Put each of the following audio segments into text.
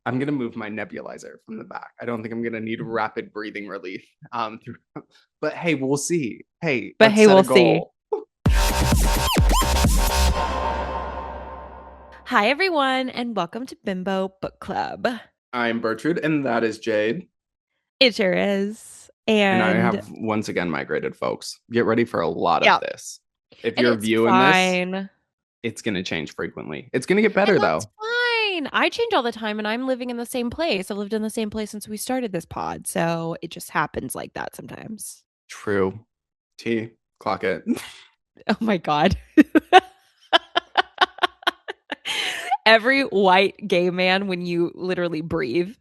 I'm gonna move my nebulizer from the back. I don't think I'm gonna need rapid breathing relief. But hey, we'll see. Hey, But let's hey, set a we'll see. goal. Hi, everyone, and welcome to Bimbo Book Club. I'm Bertrude, and that is Jade. It sure is. And I And have once again migrated, folks. Get ready for a lot of yeah, this. If and you're it's viewing this, fine. it's gonna change frequently. It's gonna get better And that's though. fine. I change all the time, and I'm living in the same place. I've lived in the same place since we started this pod. So it just happens like that sometimes. True. T. Clock it. Oh my God. Every white gay man, when you literally breathe,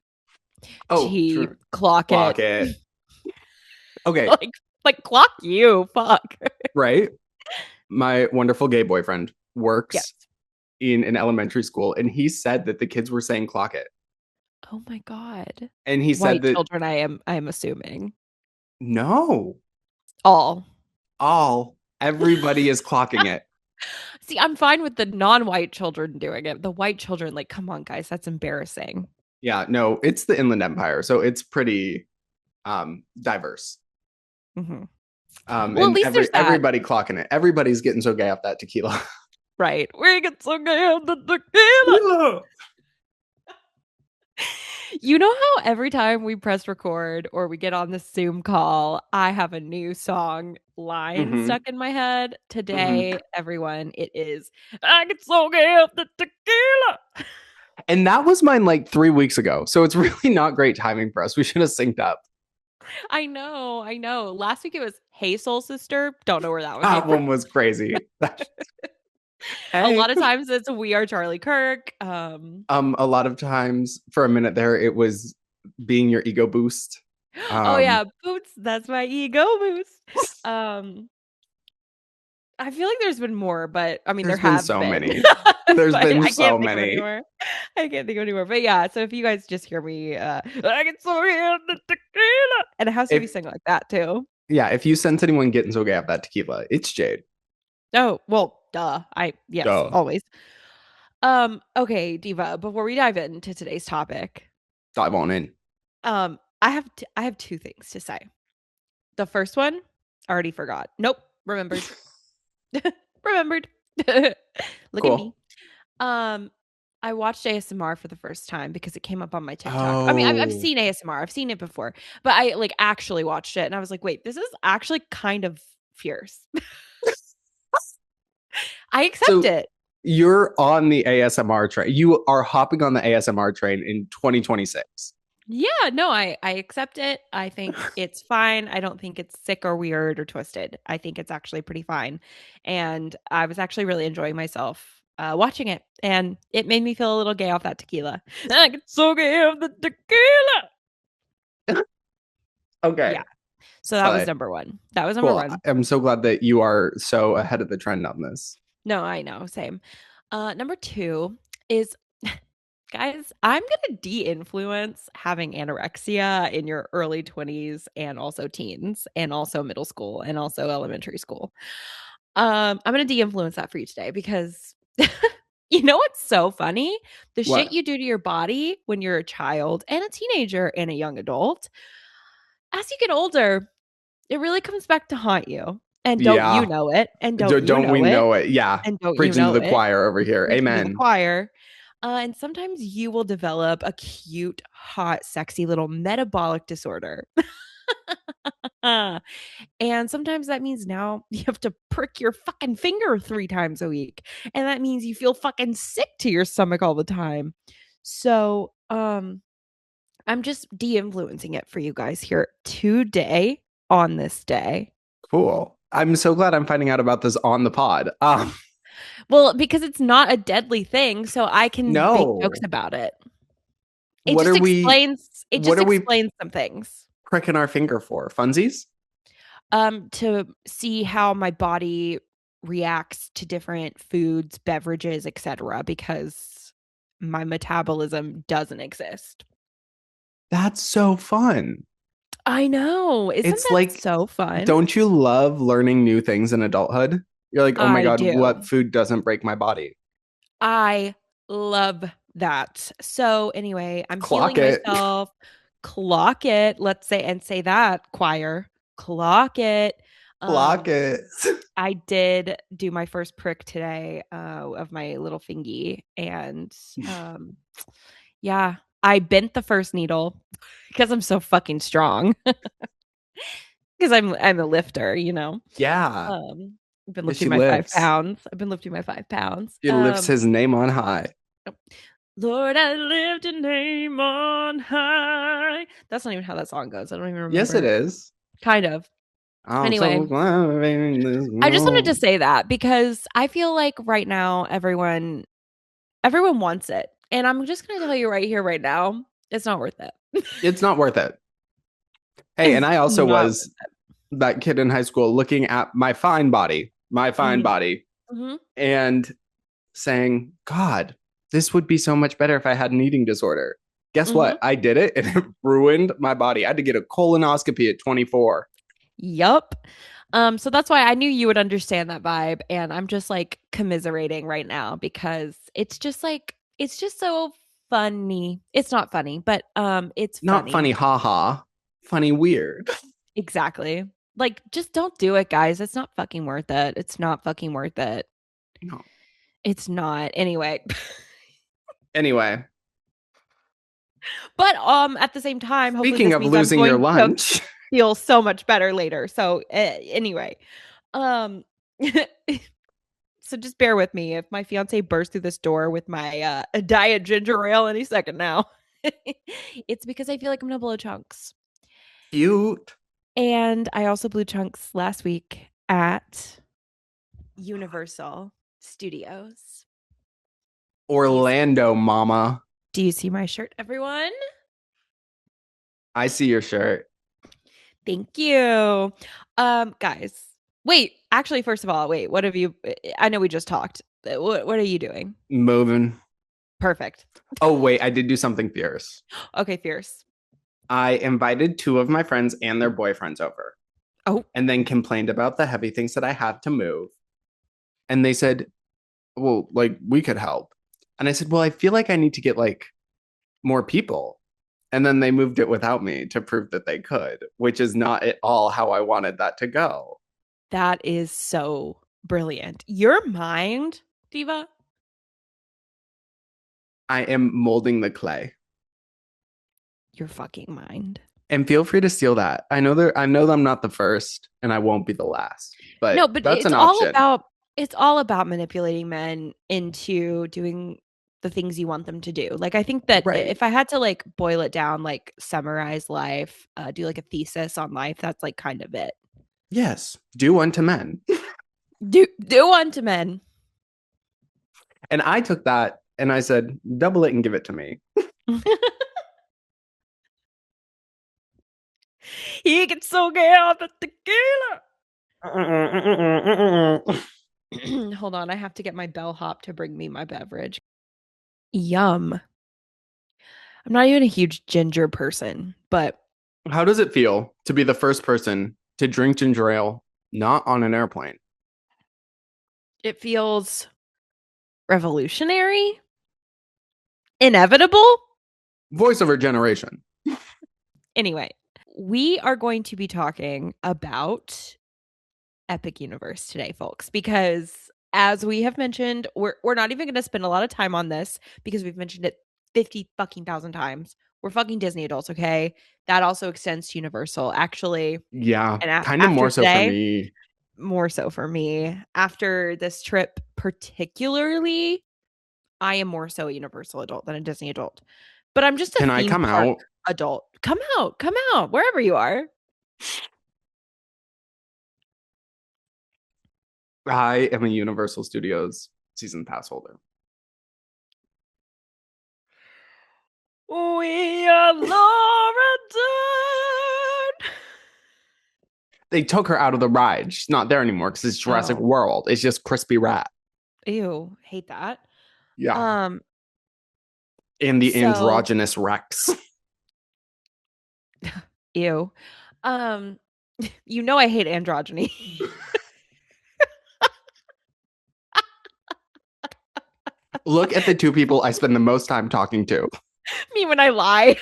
Oh, T, true. clock Clock it. it. Okay, like clock you. Fuck. right? My wonderful gay boyfriend Yes. works in an elementary school, and he said that the kids were saying clock it. Oh my God. And he said White that children, I am assuming. no, All. everybody is clocking it. See, I'm fine with the non-white children doing it. The white children, like, come on, guys, that's embarrassing. Yeah, no, it's the Inland Empire, so it's pretty diverse. Hmm. Well, at And least there's that. everybody clocking it. Everybody's getting so gay off that tequila. Right. We get so gay on the tequila. You know how every time we press record or we get on this Zoom call, I have a new song line Hmm. stuck in my head? Hmm. Today, everyone, it is I get so gay off the tequila. And that was mine like 3 weeks ago. So it's really not great timing for us. We should have synced up. I know, I know. Last week it was Hey Soul Sister. Don't know where that one came That from. one was crazy. A Hey. lot of times it's We Are Charlie Kirk. A lot of times for a minute there, it was being your ego boost. Oh Um, yeah, Boots, that's my ego boost. Um, I feel like there's been more, but I mean there there's been have so been. many. There's But been I so can't think of any many. more. I can't think of any more. But yeah, so if you guys just hear me I get so in the tequila, and it has to be If sung like that too. yeah, if you sense anyone getting so gay off that tequila, it's Jade. Oh, well, duh. Yes, Duh. always. Okay, Diva, before we dive into today's topic, Dive on in. I have two things to say. The first one, already forgot. Nope, remembered. Remembered. Look at me. Cool. Um, I watched ASMR for the first time because it came up on my TikTok. I mean, I've Oh, seen ASMR, I've seen it before, but I like actually watched it and I was like, wait, this is actually kind of fierce. I accept so it. you're on the ASMR train. You are hopping on the ASMR train in 2026. Yeah, no, I accept it. I think it's fine. I don't think it's sick or weird or twisted. I think it's actually pretty fine. And I was actually really enjoying myself watching it. And it made me feel a little gay off that tequila. I get so gay off the tequila. Okay. Yeah. So that was But number one. That was number cool. one. I'm so glad that you are so ahead of the trend on this. No, I know. Same. Number two is guys, I'm gonna de-influence having anorexia in your early 20s and also teens and also middle school and also elementary school. I'm gonna de-influence that for you today because you know what's so funny? The shit What? you do to your body when you're a child and a teenager and a young adult, as you get older, it really comes back to haunt you. And don't you Yeah. know it? And don't you Don't we know it? know it? Yeah. And don't you Preaching to know the it? choir over here. Preaching to the Amen. choir. And sometimes you will develop a cute, hot, sexy little metabolic disorder. And sometimes that means now you have to prick your fucking finger 3 times a week. And that means you feel fucking sick to your stomach all the time. So, I'm just de-influencing it for you guys here today on this day. Cool. I'm so glad I'm finding out about this on the pod. Well, because it's not a deadly thing, so I can make jokes No. about it. It What just are we explains it what just are we explains some things. pricking our finger for? Funsies? To see how my body reacts to different foods, beverages, etc., because my metabolism doesn't exist. That's so fun. I know. Isn't It's that like, so fun? don't you love learning new things in adulthood? You're like, oh my I God, what do. food doesn't break my body? I love that. So anyway, I'm Clock healing it. myself. Clock it. Let's say that choir. Clock it. Clock Um, it. I did do my first prick today of my little fingy, and yeah, I bent the first needle because I'm so fucking strong. Because I'm a lifter, you know. Yeah. I've been She lifting my five lifts. pounds. I've been lifting my 5 pounds. She lifts his name on high. Lord, I lift your name on high. That's not even how that song goes. I don't even Yes, it remember. is. Kind of. I'm Anyway, so glad in this I just wanted to world. say that because I feel like right now everyone wants it. And I'm just going to tell you right here right now, it's not worth it. It's not worth it. Hey, and It's I also not was that kid in high school looking at my fine worth body, it. Mhm. and saying, God, this would be so much better if I had an eating disorder. Guess Mhm. what? I did it and it ruined my body. I had to get a colonoscopy at 24. Yup. So that's why I knew you would understand that vibe. And I'm just like commiserating right now because it's just so funny. It's not funny, but it's Not funny. funny, haha. Funny, weird. Exactly. Like, just don't do it, guys. It's not fucking worth it. It's not fucking worth it. No. It's not. Anyway. Anyway, But at the same time, hopefully speaking this of means I'm losing your going to lunch, feel so much better later. So anyway. Um So just bear with me if my fiance bursts through this door with my diet ginger ale any second now. It's because I feel like I'm gonna blow chunks. cute. And I also blew chunks last week at Universal Studios. Orlando, mama. Do you see my shirt, everyone? I see your shirt. Thank you. Guys. Wait, actually, first of all, wait, what have you I know we just talked. What are you doing? Moving. Perfect. Oh, wait, I did do something fierce. Okay, fierce. I invited two of my friends and their boyfriends over, Oh, and then complained about the heavy things that I had to move. And they said, well, like, we could help. And I said, well, I feel like I need to get like more people. And then they moved it without me to prove that they could, which is not at all how I wanted that to go. that is so brilliant. Your mind, Diva, I am molding the clay. your fucking mind. And feel free to steal that. I know that I'm not the first and I won't be the last, No, but but that's an option. it's all about manipulating men into doing the things you want them to do. Like I think that Right. if I had to like boil it down, like summarize life, do like a thesis on life, that's like kind of it. Yes. Do unto men. Do unto men. And I took that and I said, double it and give it to me. He gets so gay off the tequila. Hold on, I have to get my bellhop to bring me my beverage. Yum. I'm not even a huge ginger person, but How does it feel to be the first person to drink ginger ale not on an airplane? it feels revolutionary, inevitable. Voice of our generation. Anyway, we are going to be talking about Epic Universe today, folks, because as we have mentioned, we're not even going to spend a lot of time on this because we've mentioned it 50 fucking thousand times. We're fucking Disney adults, okay? That also extends to Universal. Actually, Yeah, and kind of after more so for today, me. more so for me. After this trip, particularly, I am more so a Universal adult than a Disney adult. But I'm just a Can I theme come park out? adult. Come out, wherever you are. I am a Universal Studios season pass holder. We are Laura Dern. They took her out of the ride. She's not there anymore because it's Jurassic Oh, World. It's just Crispy Rat. ew, hate that. Yeah. Um, And the so androgynous Rex. ew. Um, you know I hate androgyny. Look at the two people I spend the most time talking to. Me when I lie.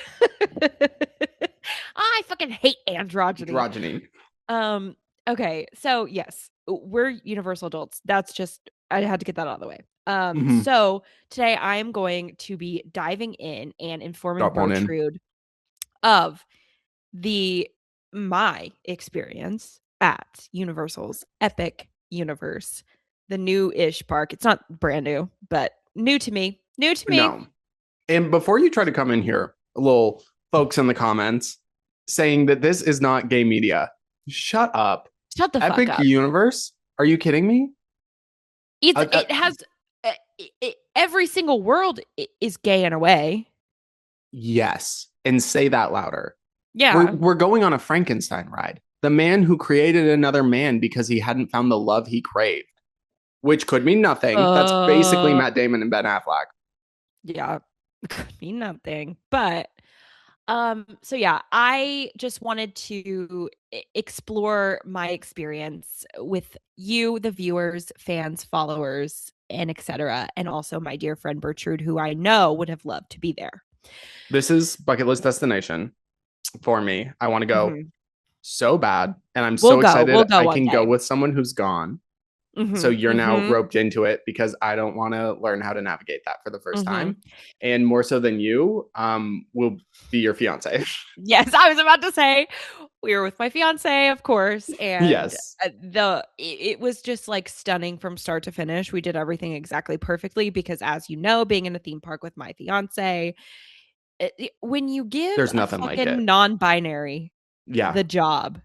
I fucking hate androgyny. Androgyny. Okay, so yes, we're universal adults. That's just I had to get that out of the way. Mhm. So today I am going to be diving in and informing Drop one in. Bertrude of the my experience at Universal's Epic Universe, the new-ish park. It's not brand new, but new to me. New to me. No. And before you try to come in here, little folks in the comments saying that this is not gay media, shut up. Shut the fuck Epic up. Universe? Are you kidding me? It has every single world is gay in a way. Yes. And say that louder. Yeah. We're going on a Frankenstein ride. The man who created another man because he hadn't found the love he craved, which could mean nothing. That's basically Matt Damon and Ben Affleck. Yeah. Could mean nothing. But so yeah, I just wanted to explore my experience with you, the viewers, fans, followers, and etc. And also my dear friend Bertrude, who I know would have loved to be there. This is bucket list destination for me. I want to go so bad. And I'm so excited We'll go I one can day. go with someone who's gone. So you're now roped into it because I don't want to learn how to navigate that for the first time. And more so than you, will be your fiance. Yes, I was about to say we were with my fiance, of course, and yes, it was just like stunning from start to finish. We did everything exactly perfectly because, as you know, being in a theme park with my fiance, when you give there's a nothing like fucking it. Non-binary the job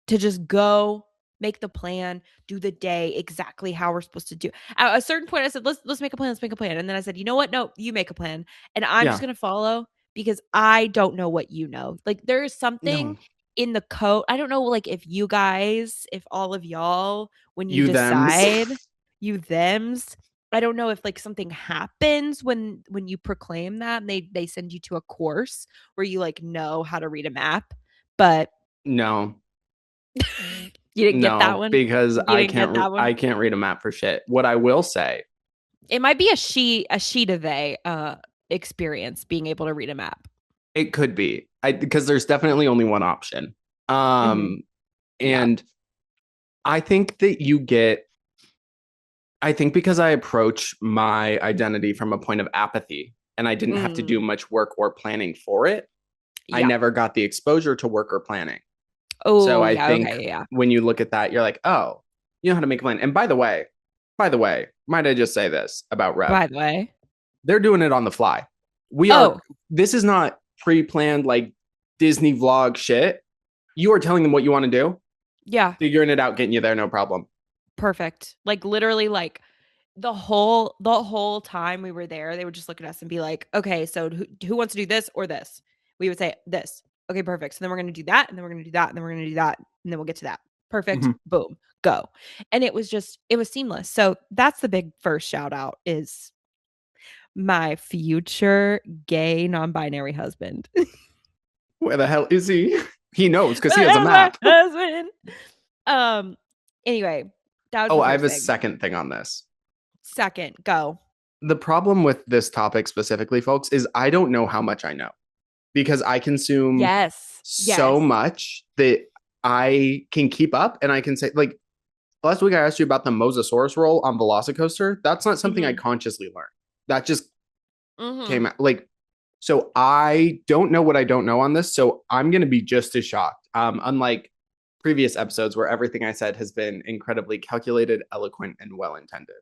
to just go make the plan, do the day exactly how we're supposed to do. At a certain point, I said, let's make a plan. Let's make a plan. And then I said, you know what? No, you make a plan. And I'm just going to follow because I don't know what you know. Like there is something in the code. I don't know, like if you guys, if all of y'all, when you decide, you thems, I don't know if like something happens when you proclaim that and they send you to a course where you like know how to read a map. But no. You didn't get that one because I can't read a map for shit. What I will say, it might be a she to they experience being able to read a map. It could be. Because there's definitely only one option. And I think that I think because I approach my identity from a point of apathy and I didn't have to do much work or planning for it, I never got the exposure to work or planning. Oh, so I think when you look at that, you're like, oh, you know how to make a plan. And by the way, might I just say this about Rev? By the way, they're doing it on the fly. This is not pre-planned like Disney vlog shit. You are telling them what you want to do. Yeah. Figuring it out, getting you there, no problem. Perfect. Like literally like the whole time we were there, they would just look at us and be like, okay, so who wants to do this or this? We would say this. Okay, perfect. So then we're going to do that, and then we're going to do that, and then we're going to do that, and then we'll get to that. Perfect. Boom. Go. And it was seamless. So that's the big first shout out is my future gay non-binary husband. Where the hell is he? He knows because he has a map. Husband. Anyway, that was I have a second thing on this. Second, go. The problem with this topic specifically, folks, is I don't know how much I know because I consume so much that I can keep up and I can say, like, last week I asked you about the Mosasaurus roll on Velocicoaster. That's not something I consciously learned. That just came out. Like, so I don't know what I don't know on this. So I'm going to be just as shocked. Unlike previous episodes where everything I said has been incredibly calculated, eloquent, and well-intended.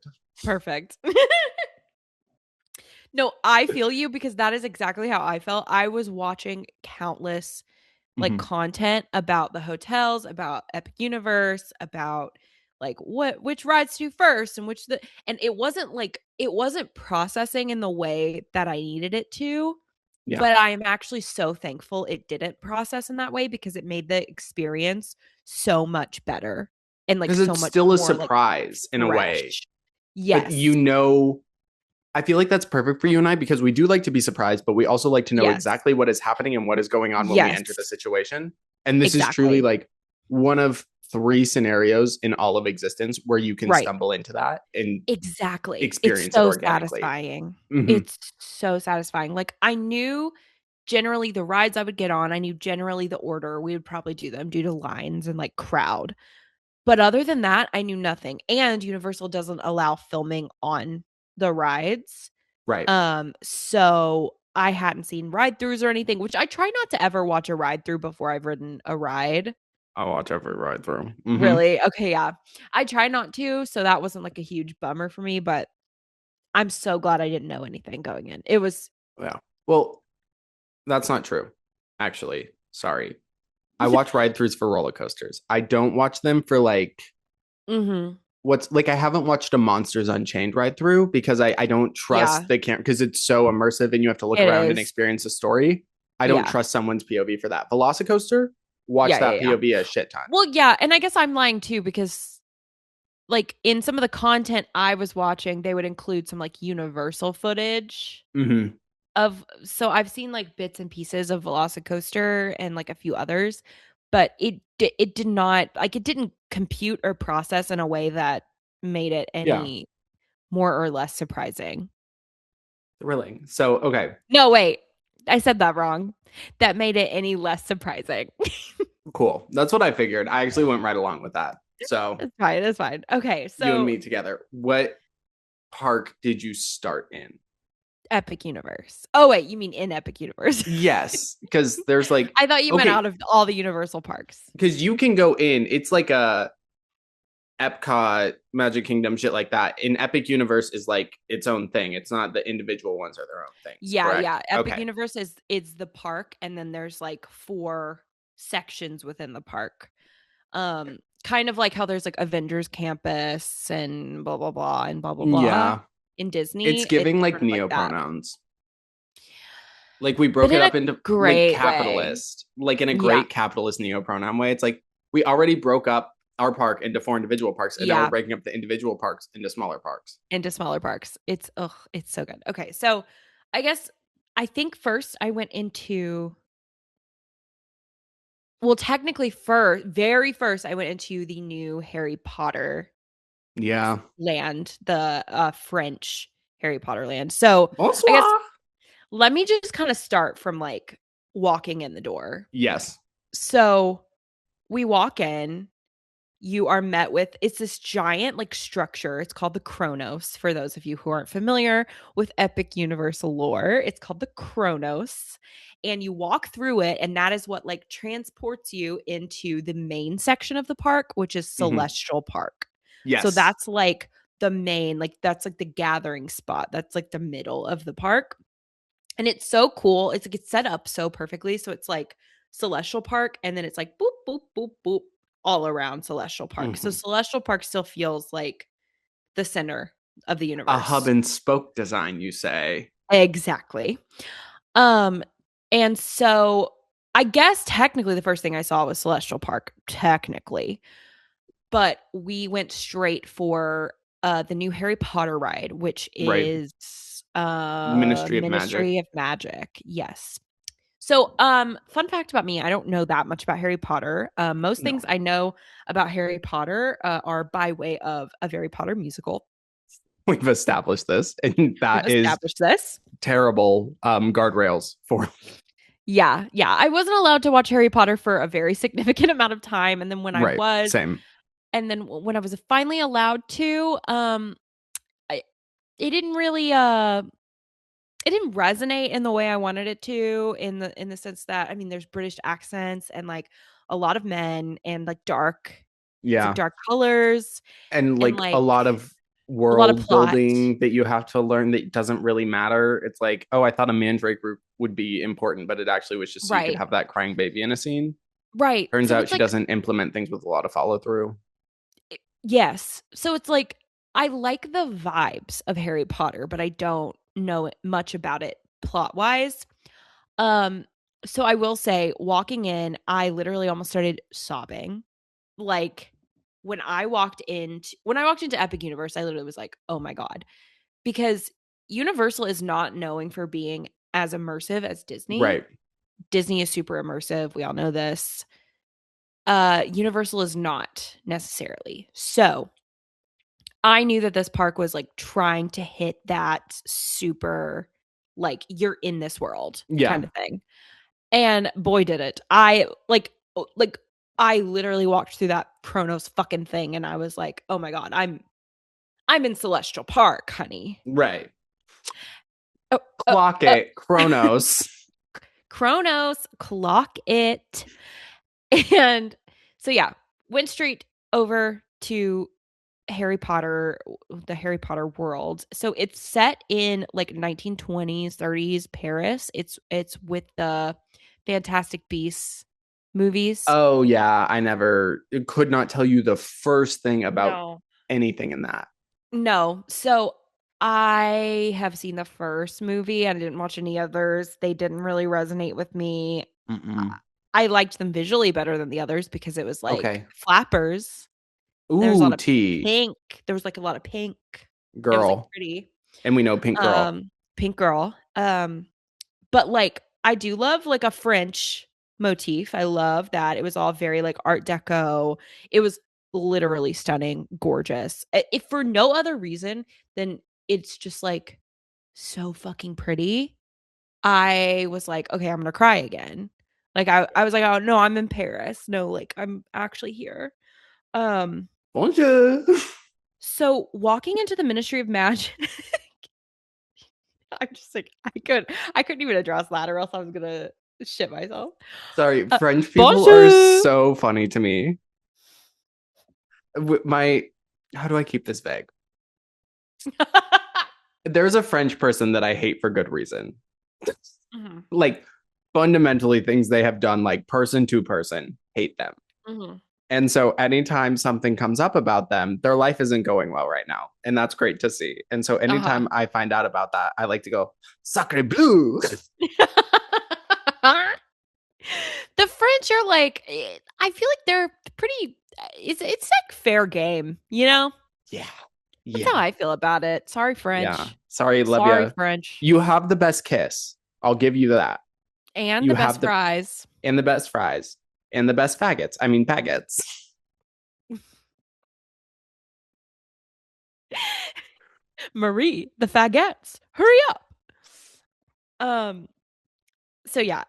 Perfect. No, I feel you because that is exactly how I felt. I was watching countless like content about the hotels, about Epic Universe, about like which rides to do first and and it wasn't processing in the way that I needed it to. Yeah. But I am actually so thankful it didn't process in that way because it made the experience so much better and like so much it's still more, a surprise like, in a way. Yes. But I feel like that's perfect for you and I because we do like to be surprised, but we also like to know exactly what is happening and what is going on when we enter the situation. And this is truly like one of 3 scenarios in all of existence where you can Right. stumble into that and Exactly. It's experience it so organically. satisfying. Hmm. It's so satisfying. Like, I knew generally the rides I would get on, I knew generally the order we would probably do them due to lines and like crowd. But other than that, I knew nothing. And Universal doesn't allow filming on the rides. Right. So I hadn't seen ride throughs or anything, which I try not to ever watch a ride through before I've ridden a ride. I'll watch every ride through. Hmm. Really? Okay, yeah. I try not to, so that wasn't like a huge bummer for me, but I'm so glad I didn't know anything going in. It was Yeah. Well, that's not true, actually. Sorry. I watch ride throughs for roller coasters. I don't watch them for like mhm. what's like I haven't watched a Monsters Unchained ride through because I don't trust Yeah, the camera because it's so immersive and you have to look it around and is. experience the story. I don't Yeah. trust someone's POV for that. Velocicoaster, watch Yeah, yeah, that yeah. POV a shit ton. Well, yeah, and I guess I'm lying too because like in some of the content I was watching, they would include some like Universal footage Hmm. of so I've seen like bits and pieces of Velocicoaster and like a few others, but it did not like it didn't compute or process in a way that made it Yeah, any more or less surprising. thrilling. So okay, No, wait. I said that wrong. That made it any less surprising. cool. That's what I figured. I actually went right along with that. So It's fine. It's fine. Okay, you and so me together. What park did you start in? Epic Universe. Oh wait, you mean in Epic Universe? Yes, because there's like I thought you meant okay, out of all the Universal parks. because you can go in. It's like a Epcot, Magic Kingdom, shit like that. In Epic Universe is like its own thing. It's not the individual ones are their own things, Yeah, correct? yeah. Epic Okay. Universe is the park, and then there's like four sections within the park. Kind of like how there's like Avengers Campus and blah blah blah and blah blah blah Yeah. in It's Disney. It's giving like sort of like that, neopronouns. Like we but broke it in a up into like great way. capitalist, like in a Yeah, great capitalist neopronoun way. It's like we already broke up our park into 4 individual parks, and now we're yeah. breaking up the individual parks into smaller parks. Into smaller parks. It's so good. Okay, so I guess I think first I went into well, technically first, very first I went into the new Harry Potter Yeah. land, the French Harry Potter land. So I guess Bonsoir. let me just kind of start from like walking in the door. Yes. So we walk in, you are met with it's this giant like structure. It's called the Chronos. For those of you who aren't familiar with epic universal lore, it's called the Chronos. And you walk through it, and that is what like transports you into the main section of the park, which is Hmm. Celestial Park. So Yes. that's like the main, like that's like the gathering spot. That's like the middle of the park. And it's so cool. It's like it's set up so perfectly. So it's like Celestial Park, and then it's like boop, boop, boop, boop all around Celestial Park. So Hmm. Celestial Park still feels like the center of the A hub universe. and spoke design, you say? Exactly. Um, and so I guess technically the first thing I saw was Celestial Park, technically. But we went straight for the new Harry Potter ride, which Right. is Ministry of Magic. Ministry of Magic. Yes. So, fun fact about me, I don't know that much about Harry Potter. Most No. things I know about Harry Potter are by way of a Harry Potter musical. We've established this, and We've that is established this. terrible guardrails for Yeah, yeah. I wasn't allowed to watch Harry Potter for a very significant amount of time, and then when I right. was, Same. and then when I was finally allowed to, I, it didn't really, it didn't resonate in the way I wanted it to, in the sense that I mean, there's British accents and like a lot of men and like dark it's like Yeah. dark colors And and like a like lot of a lot of world plot. building that you have to learn that doesn't really matter. It's like, oh, I thought a mandrake group would be important, but it actually was just so you could Right. have that crying baby in a scene. Right. Turns So out it's she like doesn't implement things with a lot of follow through. yes. So it's like I like the vibes of Harry Potter, but I don't know much about it plot-wise. Um so I will say walking in, I literally almost started sobbing. Like when I walked into Epic Universe, I literally was like, "Oh my god." Because Universal is not knowing for being as immersive as Disney. Right. Disney is super immersive. We all know this. Universal is not necessarily. So I knew that this park was like trying to hit that super, like, you're in this world kind Yeah. of thing. And boy, did it. I literally walked through that Chronos fucking thing and I was like, oh my God, I'm in Celestial Park, honey. Right. Oh, Clock it, Chronos. Chronos, clock it. And so yeah, went straight over to Harry Potter, the Harry Potter world. So it's set in like 1920s, 30s Paris. It's with the Fantastic Beasts movies. Oh yeah, I never could not tell you the first thing about No. anything in that. No. So I have seen the first movie. I didn't watch any others. They didn't really resonate with me. Mm-mm. I liked them visually better than the others because it was like Okay. flappers. There was a lot Ooh, of T pink. There was like a lot of pink. It was like girl. pretty. And we know Pink Girl. Pink girl. But like I do love like a French motif. I love that. It was all very like art deco. It was literally stunning, gorgeous. If for no other reason than it's just like so fucking pretty. I was like, okay, I'm gonna cry again. Like I was like, oh no, I'm in Paris. No, like I'm actually here. Um, Bonjour. so walking into the Ministry of Magic, I'm just like, I couldn't even address that, or else I was gonna shit myself. Sorry, Uh, French people are Bonjour. so funny to me. My, how do I keep this vague? There's a French person that I hate for good reason. Mhm, Like fundamentally things they have done, like person to person, hate them. mhm. And so anytime something comes up about them, their life isn't going well right now. And that's great to see. And so Uh-huh. anytime I find out about that, I like to go, sacre bleu. The French are like, I feel like they're pretty. It's like fair game, you know. Yeah. That's how Yeah. I feel about it. Sorry, Yeah. French. Sorry, love Sorry, ya. French. You have the best kiss. I'll give you that. And You the have best the fries. and the best fries and the best faggots. I mean baguettes. Marie, the fagettes. Hurry up. Um, so yeah,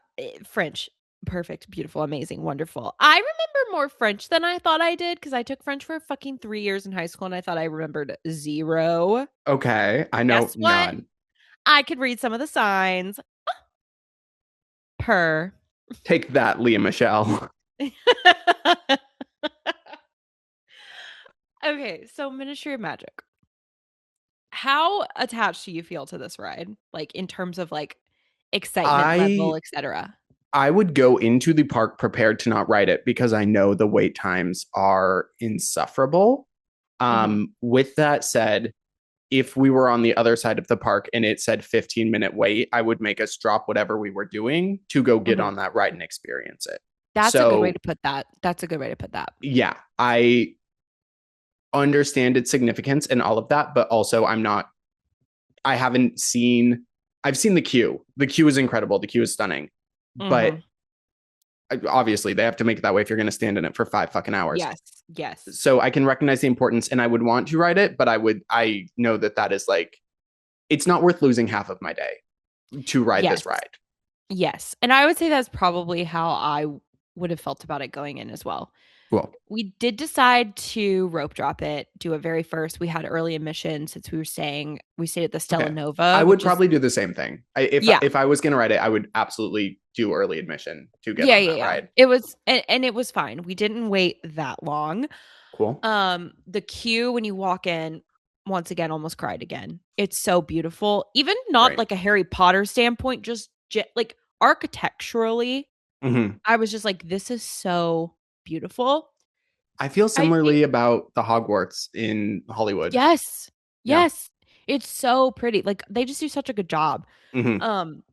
French. Perfect, beautiful, amazing, wonderful. I remember more French than I thought I did because I took French for fucking 3 years in high school and I thought I remembered zero. Okay. I know Guess what? none. I could read some of the signs. Per. Take that, Leah Michelle. Okay, so Ministry of Magic. How attached do you feel to this ride? Like in terms of like excitement I level, etc. I would go into the park prepared to not ride it because I know the wait times are insufferable. Mm-hmm. With that said, if we were on the other side of the park and it said 15-minute wait, I would make us drop whatever we were doing to go get Mm-hmm. on that ride and experience it. That's a good way So, to put that. That's a good way to put that. yeah, I understand its significance and all of that, but also I haven't seen, I've seen the queue. The queue is incredible. The queue is stunning. But Mm-hmm. obviously, they have to make it that way if you're going to stand in it for 5 fucking hours. Yes. Yes. So I can recognize the importance and I would want to ride it, but I know that is like, it's not worth losing half of my day to ride Yes. this ride. Yes. And I would say that's probably how I would have felt about it going in as well. Cool. We did decide to rope drop it, do it very first. We had early admission since we stayed at the Stella Okay. I Nova, would which is probably do the same thing. yeah. If I was going to ride it, I would absolutely do early admission to get Yeah, on yeah, that yeah. ride. It was and it was fine. We didn't wait that long. Cool. The queue when you walk in, once again, almost cried again. It's so beautiful. Even not Right. like a Harry Potter standpoint, just like architecturally, Mm-hmm. I was just like, this is so beautiful. I feel I think similarly about the Hogwarts in Hollywood. yes. Yeah. Yes. It's so pretty. Like they just do such a good job. Mm-hmm. Um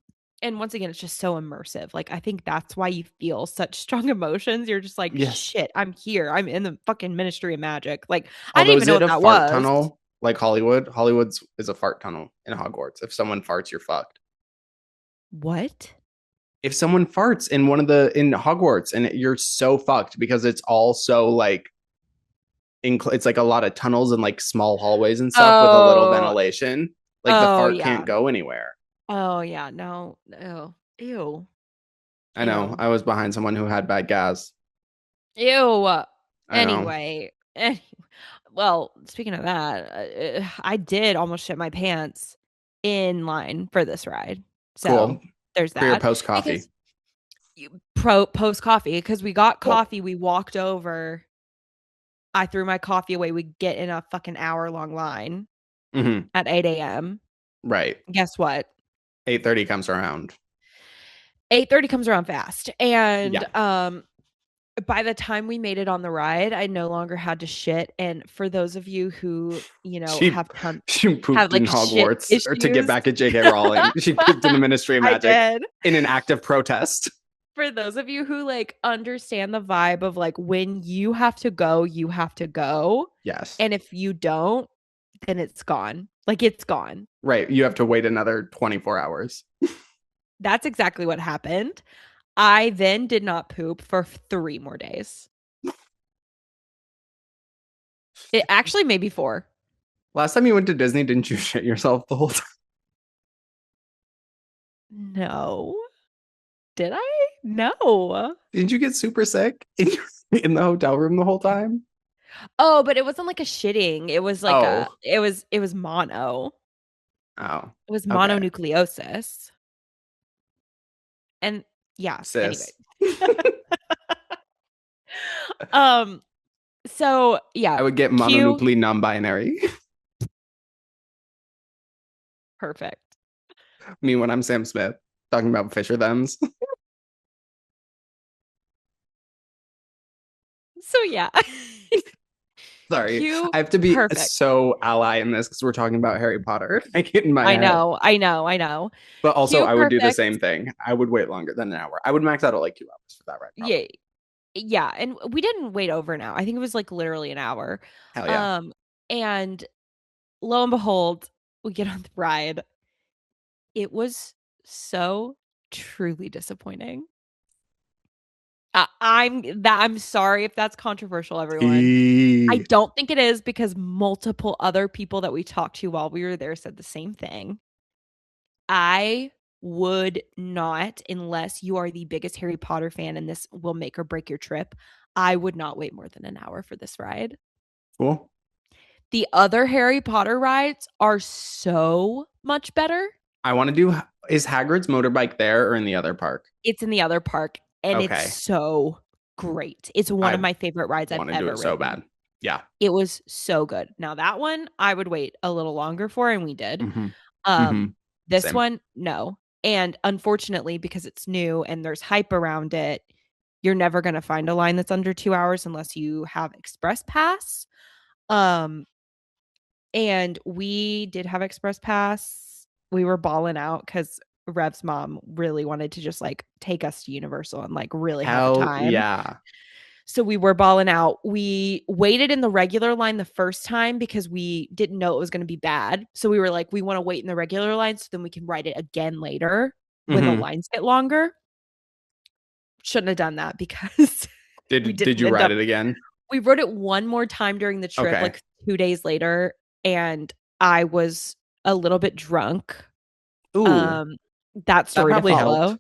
and once again, it's just so immersive. Like I think that's why you feel such strong emotions. You're just like, Yes. shit, I'm here. I'm in the fucking Ministry of Magic. Like I didn't Although, even is know it what a that fart was. tunnel like Hollywood? Hollywood's is a fart tunnel in Hogwarts. If someone farts, you're fucked. What? if someone farts in in Hogwarts and you're so fucked because it's all so like it's like a lot of tunnels and like small hallways and stuff with a little Oh, ventilation. Like the oh fart yeah. can't go anywhere. Oh yeah. No. No. Ew. I know. Ew. I was behind someone who had bad gas. Ew. I know. Anyway. Well, speaking of that, I did almost shit my pants in line for this ride. So Cool. there's Pre or that. post coffee. Because post coffee, because we got Cool. coffee, we walked over. I threw my coffee away. We get in a fucking hour long line Mm-hmm. at 8 a.m. Right. Guess what? 8:30 comes around. 8:30 comes around fast. And Yeah. by the time we made it on the ride, I no longer had to shit. And for those of you who, She she have pooped in like shit Hogwarts or to get issues, back at J.K. Rowling. She pooped in the Ministry of I Magic did. in an act of protest. For those of you who like understand the vibe of like when you have to go, you have to go. Yes. And if you don't, then it's gone. Like it's gone. Right. You have to wait another 24 hours. That's exactly what happened. I then did not poop for 3 more days. It actually maybe 4. Last time you went to Disney, didn't you shit yourself the whole time? No. Did I? No. Didn't you get super sick in the hotel room the whole time? Oh, but it wasn't like a shitting. It was like Oh. it was mono. Oh. It was Okay. mononucleosis. And yeah, anyway. Sis. Um so yeah, I would get Q mononuclear non-binary. perfect. Me when I'm Sam Smith talking about Fisher thems. So yeah. Sorry, Q I have to be perfect. so ally in this because we're talking about Harry Potter. I get in my I head. know. I know. I know. But also, Q I would do the perfect. same thing. I would wait longer than an hour. I would max out at like 2 hours for that, right? Probably. Yeah. Yeah, and we didn't wait over an hour. I think it was like literally an hour. Hell yeah. Um and lo and behold, we get on the ride. It was so truly disappointing. I'm sorry if that's controversial, everyone. I don't think it is because multiple other people that we talked to while we were there said the same thing. I would not, unless you are the biggest Harry Potter fan and this will make or break your trip, I would not wait more than an hour for this ride. Cool. The other Harry Potter rides are so much better. I want to do. Is Hagrid's motorbike there or in the other park? It's in the other park and it's Okay. so great. It's one of I my favorite rides I've want to do ever it so ridden. bad. Yeah. It was so good. Now that one I would wait a little longer for, and we did. Mm-hmm. Mm-hmm. Um, this Same. one, no. And unfortunately, because it's new and there's hype around it, you're never gonna find a line that's under 2 hours unless you have Express Pass. Um, and we did have Express Pass. We were balling out because Rev's mom really wanted to just like take us to Universal and like really have a Hell time. yeah. So we were balling out. We waited in the regular line the first time because we didn't know it was going to be bad. So we were like, we want to wait in the regular line so then we can ride it again later when the Mm-hmm. lines get longer. Shouldn't have done that because we Did didn't you end ride up. it again? We rode it one more time during the trip, Okay. like 2 days later, and I was a little bit drunk. Ooh, Um, that that story to probably helped. follow.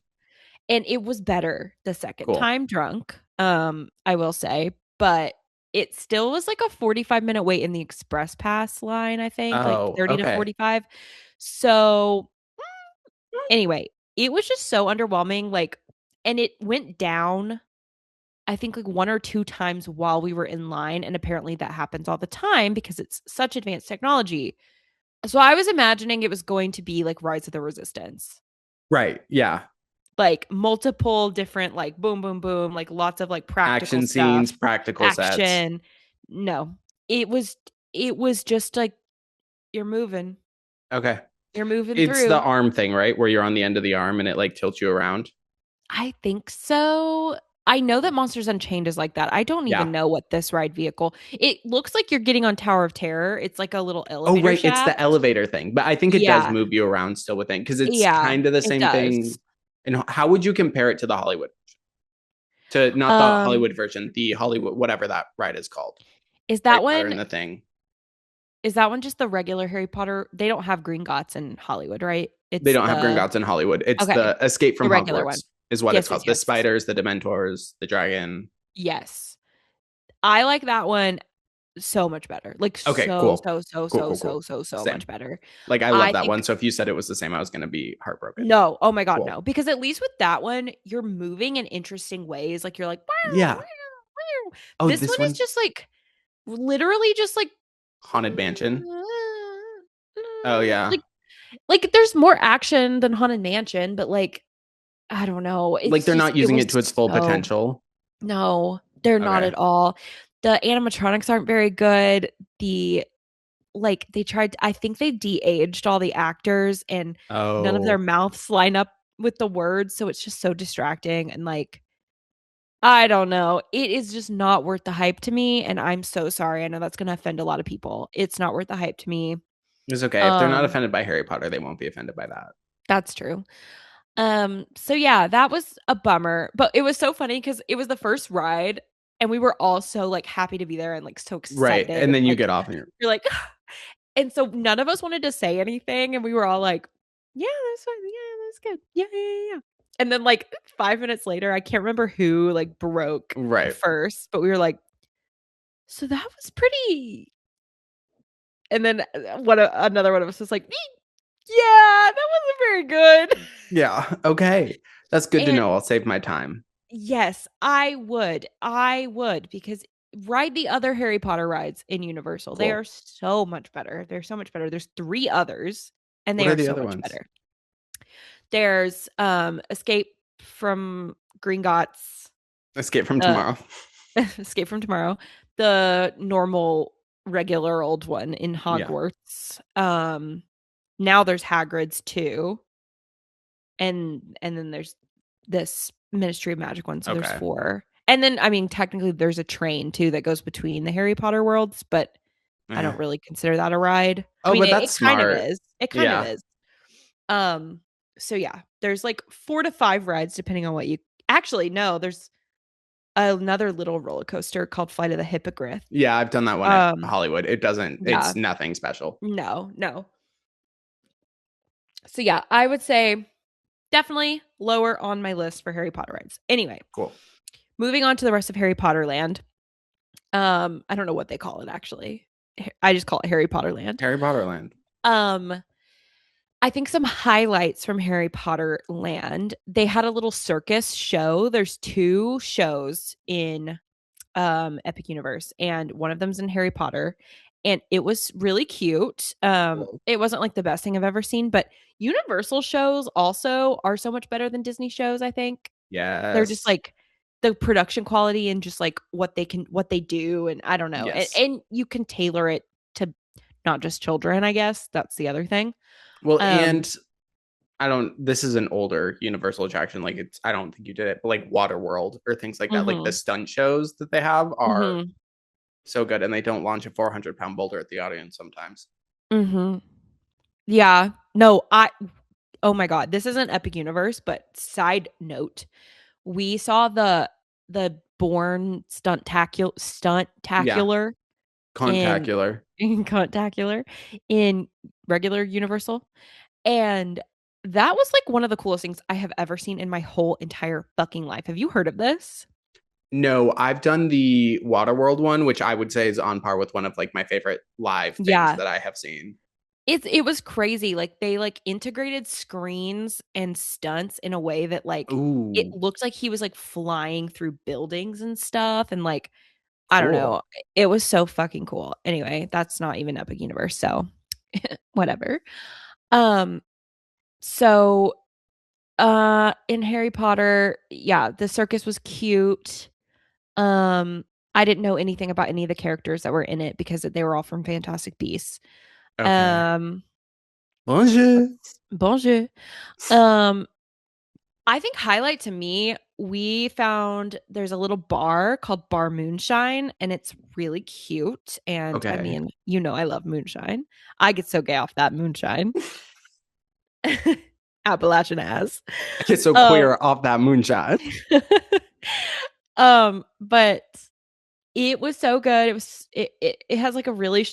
And it was better the second Cool. time drunk, I will say, but it still was like a 45-minute wait in the Express Pass line, I think, like Oh, 30 to okay. 45. So, anyway, it was just so underwhelming, like, and it went down, I think, like 1 or 2 times while we were in line, and apparently that happens all the time because it's such advanced technology. So, I was imagining it was going to be like Rise of the Resistance. Right. Yeah. Like multiple different like boom boom boom, like lots of like practical Action stuff, scenes, practical sets. action. No. It was it was just like you're moving. Okay. You're moving It's the through. arm thing, right? Where you're on the end of the arm and it like tilts you around. I think so. I know that Monsters Unchained is like that. I don't Yeah. even know what this ride vehicle. It looks like you're getting on Tower of Terror. It's like a little Oh, elevator right. It's the shaft. elevator thing. But I think it does Yeah. move you around still within because it's Yeah, kind of the it same thing. does. And how would you compare it to the Hollywood, to not the Um, Hollywood version, the Hollywood, whatever that ride is called, is Harry that Potter one and the Thing? is that one just the regular Harry Potter? They don't have Gringotts in Hollywood, right? They It's don't have the Gringotts in Hollywood. It's okay, the Escape the from regular one. Hogwarts, is what it's Yes, yes, called. The yes. spiders, the Dementors, the dragon. Yes. I like that one so much better. Like Okay, so, cool. so, so, Cool, so, cool, so, cool. so, so Same. much better. Like, I love I that think one. So if you said it was the same, I was going to be heartbroken. no. Oh my God, Cool. no. Because at least with that one, you're moving in interesting ways. Like you're like, wow, wow, Yeah. wow. Oh, This this one is one, just like literally just like Haunted Mansion. Oh, yeah. like there's more action than Haunted Mansion, but like I don't know. Like, It's they're just not it using was it to its full so potential. no, they're not Okay. at all. The animatronics aren't very good. The like they tried I think they de-aged all the actors and none of their Oh, mouths line up with the words, so it's just so distracting and like I don't know. It is just not worth the hype to me and I'm so sorry. I know that's going to offend a lot of people. It's not worth the hype to me. it's okay. If they're not Um offended by Harry Potter, they won't be offended by that. that's true. So yeah, that was a bummer, but it was so funny cuz it was the first ride and we were all so like happy to be there and like so Right. excited And and then you like get off and you're, you're like and so none of us wanted to say anything and we were all like, "Yeah, that's fine. Yeah, that's good. Yeah, yeah, yeah." Yeah." And then like 5 minutes later, I can't remember who like broke right. first, but we were like, "So that was pretty." And then another one of us was like, "Yeah, that wasn't very good." Yeah. Okay. That's good to And know. I'll save my time. yes, I would. I would because ride the other Harry Potter rides in Universal. They Cool. are so much better. They're so much better. There's 3 others and What they are are the so other much ones? better. There's Escape from Gringotts, Escape from uh Tomorrow. Escape from Tomorrow, the normal regular old one in Yeah. Hogwarts. Now there's Hagrid's too. And then there's this Ministry of Magic one, so there's Okay. 4. And then I mean technically there's a train too that goes between the Harry Potter worlds, but I Eh. don't really consider that a ride. I Oh, mean but it that's kind of smart. is. It kind of Yeah. is. Um, so yeah, there's like 4 to 5 rides depending on what you actually no, there's another little roller coaster called Flight of the Hippogriff. Yeah. I've done that one at Um, Hollywood. It doesn't, yeah, it's nothing special. no, no. So yeah, I would say definitely lower on my list for Harry Potter rides. Anyway, Cool. moving on to the rest of Harry Potter Land. I don't know what they call it actually. I just call it Harry Potter Land. Harry Potter Land. Um, I think some highlights from Harry Potter Land. They had a little circus show. There's 2 shows in Epic Universe and one of them's in Harry Potter and it was really cute. Cool. It wasn't like the best thing I've ever seen, but Universal shows also are so much better than Disney shows, I think. They're just Yes. like the production quality and just like what they do and I don't know. Yes. And you can tailor it to not just children, I guess. That's the other thing. Well, Um and I don't, this is an older Universal attraction. Like, it's, I don't think you did it, but like Waterworld or things like that. Like, the mhm. stunt shows that they have are Mhm. so good. And they don't launch a 400-pound boulder at the audience sometimes. Mhm. Yeah. No, I oh my god, this isn't Epic Universe, but side note, we saw the Born Yeah. stuntacular in Contacular. in Contacular in regular Universal, and that was like one of the coolest things I have ever seen in my whole entire fucking life. Have you heard of this? No, I've done the Waterworld one, which I would say is on par with one of like my favorite live things Yeah. that I have seen. It was crazy. Like they like integrated screens and stunts in a way that like it Ooh, looked like he was like flying through buildings and stuff and like I don't cool. know. It was so fucking cool. Anyway, that's not even Epic Universe, so whatever. Um so in Harry Potter, yeah, the circus was cute. Um I didn't know anything about any of the characters that were in it because they were all from Fantastic Beasts. Okay. Um Bonjour. Bonjour. Um I think highlight to me, we found there's a little bar called Bar Moonshine, and it's really cute. And I Okay. mean, you know, I love moonshine. I get so gay off that moonshine. Appalachian ass. I get so Um, queer off that moonshine. but it was so good. It has like a really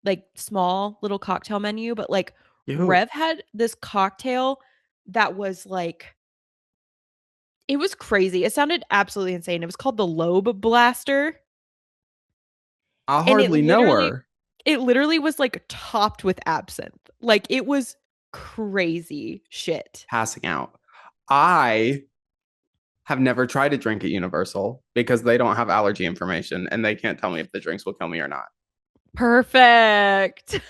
like small little cocktail menu, but like Ew. Rev had this cocktail that was like it was crazy. It sounded absolutely insane. It was called the Lobe Blaster, I and hardly know her. it literally was like topped with absinthe. Like it was crazy shit. Passing out. I have never tried to drink at Universal because they don't have allergy information and they can't tell me if the drinks will kill me or not. Perfect.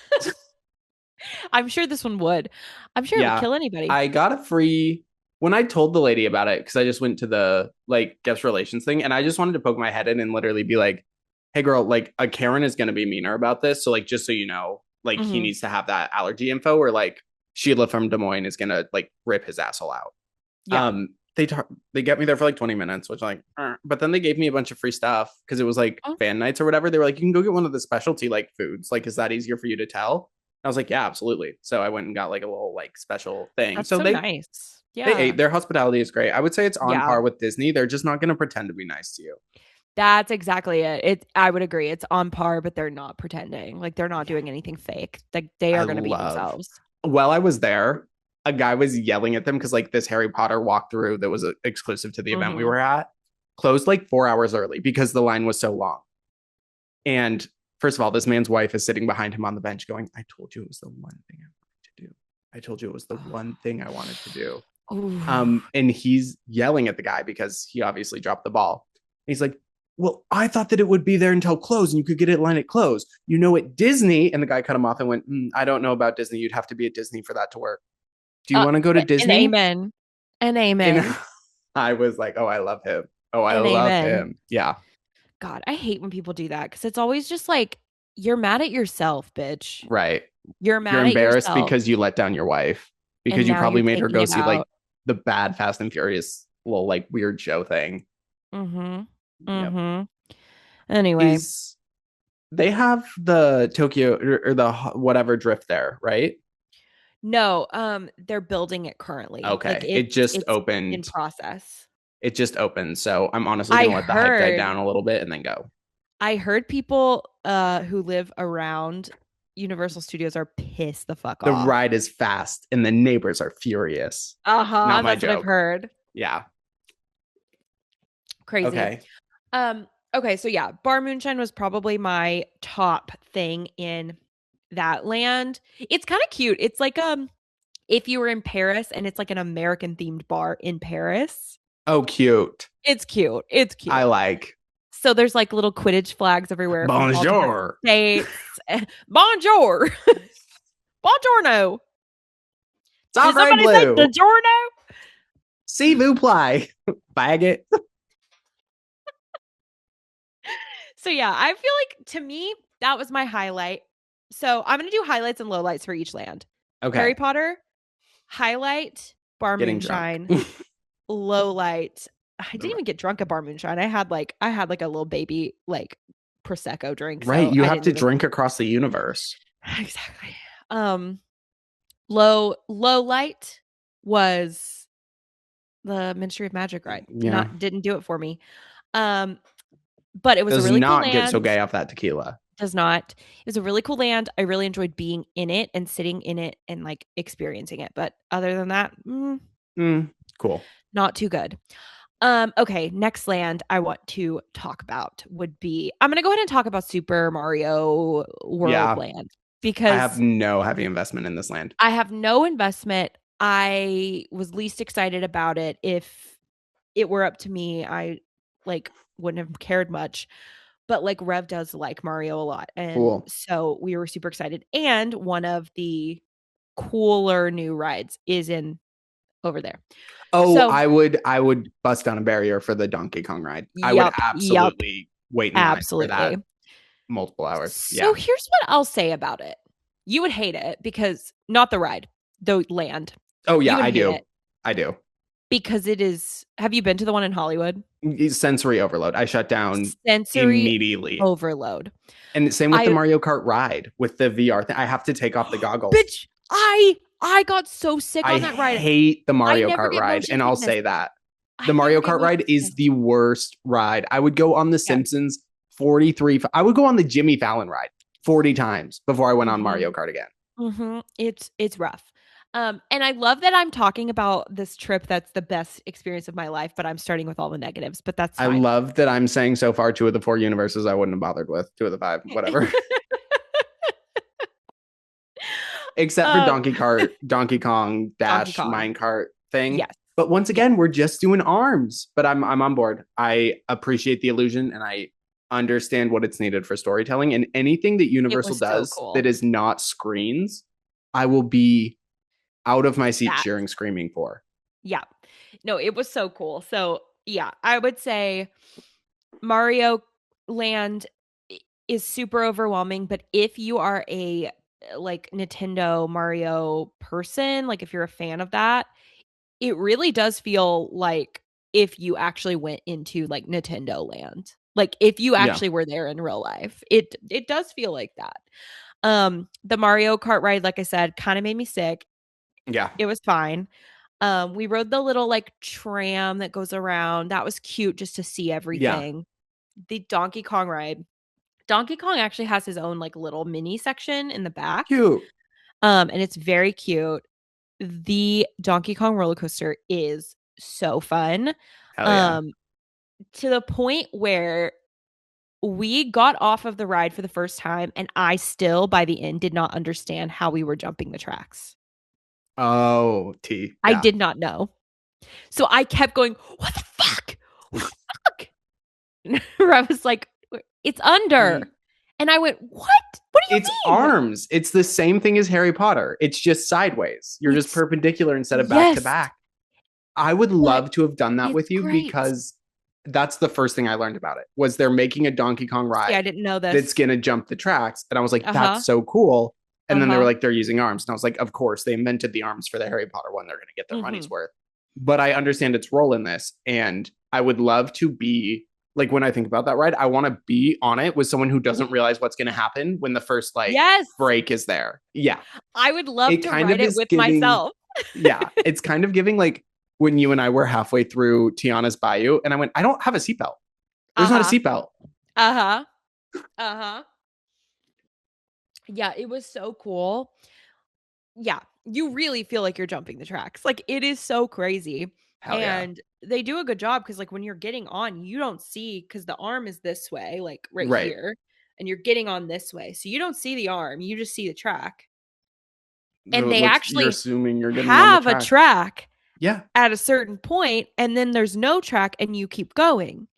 I'm sure this one would. I'm sure it would Yeah, kill anybody. I got a free when I told the lady about it because I just went to the like guest relations thing and I just wanted to poke my head in and literally be like, "Hey, girl, like a Karen is going to be meaner about this, so like just so you know, like he Mhm. needs to have that allergy info, or like Sheila from Des Moines is going to like rip his asshole out." Yeah. They get me there for like 20 minutes, which like, but then they gave me a bunch of free stuff because it was like Oh, fan nights or whatever. They were like, you can go get one of the specialty like foods. Like, is that easier for you to tell? I was like, yeah, absolutely. So I went and got like a little like special thing. that's So so nice. they Yeah. ate. Their hospitality is great. I would say it's on Yeah. par with Disney. They're just not going to pretend to be nice to you. That's exactly it. I would agree. It's on par, but they're not pretending. Like they're not Yeah, doing anything fake. Like they I are going to be love. themselves. While I was there, a guy was yelling at them because like this Harry Potter walkthrough that was exclusive to the event we Mhm. were at closed like 4 hours early because the line was so long. And first of all, this man's wife is sitting behind him on the bench going, I told you it was the one thing I wanted to do. I told you it was the one thing I wanted to do. Ooh. And he's yelling at the guy because he obviously dropped the ball. He's like, well, I thought that it would be there until close and you could get it line at close. You know, at Disney, and the guy cut him off and went, I don't know about Disney. You'd have to be at Disney for that to work. Do you want to go to An Disney? amen. An And amen. I was like, oh, I love him. Oh, I An love amen. him. Yeah, God, I hate when people do that because it's always just like you're mad at yourself, bitch. right. You're You're mad at embarrassed yourself, because you let down your wife and because you now probably you're made her taking go it see like out. the bad Fast and Furious little like weird show thing. Mm-hmm. Yep. Mm-hmm. Anyway, Is they have the Tokyo or the whatever drift there, right? no, they're building it currently. Like Okay. It just it's in opened. process. It just opened. So I'm honestly I gonna let the hype die heard down a little bit and then go. I heard people who live around Universal Studios are pissed the fuck The off. ride is fast and the neighbors are furious. Uh-huh, Not my that's what I've joke. heard. Yeah. Crazy. Okay. Okay, so yeah, Bar Moonshine was probably my top thing in that land. It's kind of cute. It's like if you were in Paris and it's like an American themed bar in Paris. Oh, cute. It's cute. It's I cute. like. So there's like little Quidditch flags everywhere from all different Bonjour. states. Bonjour. Buongiorno. Did Sacre somebody say bleu. DiGiorno? See vous ply. Faggot. So yeah, I feel like to me that was my highlight. So I'm gonna do highlights and lowlights for each land. Harry Okay. Potter, highlight, Bar Getting drunk. Moonshine, low light. I didn't even get drunk at Bar Moonshine. I had like a little baby like prosecco drink, Right. so You I have didn't to even drink across the universe. exactly. Low light was the Ministry of Magic ride. Yeah. Didn't do it for me. Um, but it was a Does really cool not get so land. gay off that tequila. Does not. It was a really cool land. I really enjoyed being in it and sitting in it and like experiencing it. But other than that, Cool. not too good. Okay, next land I want to talk about would be I'm gonna go ahead and talk about Super Mario World Yeah. Land I have because no heavy investment in this land. I have no investment. I was least excited about it. If it were up to me, I like wouldn't have cared much. But like Rev does like Mario a lot. And Cool. so we were super excited. And one of the cooler new rides is in over there. Oh, So I would bust down a barrier for the Donkey Kong ride. I would yep, absolutely wait in line for absolutely. that multiple hours. So Yeah. here's what I'll say about it. You would hate it because not the ride, the land. Oh yeah, You would I hate do. it I do. because it is. Have you been to the one in Hollywood? Sensory overload. I shut down Sensory immediately. overload. And same with the I Mario Kart ride with the VR thing. I have to take off the goggles. bitch, I I got so sick I on that ride. hate the I Mario never Kart get ride, motion and I'll sickness. say that. The I never Mario get Kart motion ride is sickness. the worst ride. I would go on The Yeah. Simpsons 43. I would go on the Jimmy Fallon ride 40 times before I went on Mhm. Mario Kart again. Mhm. It's rough. And I love that I'm talking about this trip that's the best experience of my life, but I'm starting with all the negatives, but that's I fine. love that I'm saying so far 2 of the 4 universes I wouldn't have bothered with. 2 of the 5, whatever. Except for um Donkey Kong Donkey Dash Kong. minecart thing. Yes. But once Yes. again, we're just doing arms. But I'm on board. I appreciate the illusion and I understand what it's needed for storytelling. And anything that It Universal was so does that cool. is not screens, I will be out of my seat That. cheering, screaming for. Yeah. No, it was so cool. So, yeah, I would say Mario Land is super overwhelming, but if you are a like Nintendo Mario person, like if you're a fan of that, it really does feel like if you actually went into like Nintendo Land. Like if you Yeah. actually were there in real life. It does feel like that. The Mario Kart ride, like I said, kind of made me sick. Yeah. It was fine. We rode the little like tram that goes around. That was cute just to see Yeah. everything. The Donkey Kong ride. Donkey Kong actually has his own like little mini section in the back. Cute. And it's very cute. The Donkey Kong roller coaster is so fun. Hell yeah. Um, to the point where we got off of the ride for the first time, and I still, by the end, did not understand how we were jumping the tracks. Oh, T. I Yeah. did not know. So I kept going, what the fuck? What the fuck? Where I was like, it's under. And I went, what? What do It's you mean? arms. It's the same thing as Harry Potter. It's just sideways. You're just It's, perpendicular instead of back to yes, back. I would but love to have done that it's with you great. because that's the first thing I learned about it was they're making a Donkey Kong See, I ride didn't know that's this. going to jump the tracks. And I was like, Uh huh. that's so cool. And Uh then they were huh. like, they're using arms. And I was like, of course, they invented the arms for the Harry Potter one. They're going to get their Mm-hmm. money's worth. But I understand its role in this. And I would love to be like, when I think about that ride, I want to be on it with someone who doesn't realize what's going to happen when the first like Yes. break is there. Yeah. I would It love to kind write of it is with giving, myself. yeah, it's kind of giving like when you and I were halfway through Tiana's Bayou, and I went, I don't have a seatbelt. Uh There's not a huh. seatbelt. Uh huh. Uh huh. Yeah, it was so cool. Yeah, you really feel like you're jumping the tracks. Like it is so crazy. Hell yeah. And they do a good job because like when you're getting on, you don't see because the arm is this way, like right Right. here, and you're getting on this way. So you don't see the arm, you just see the track. So And it they looks, you're actually assuming you're getting on the have a track. track Yeah. at a certain point, and then there's no track and you keep going.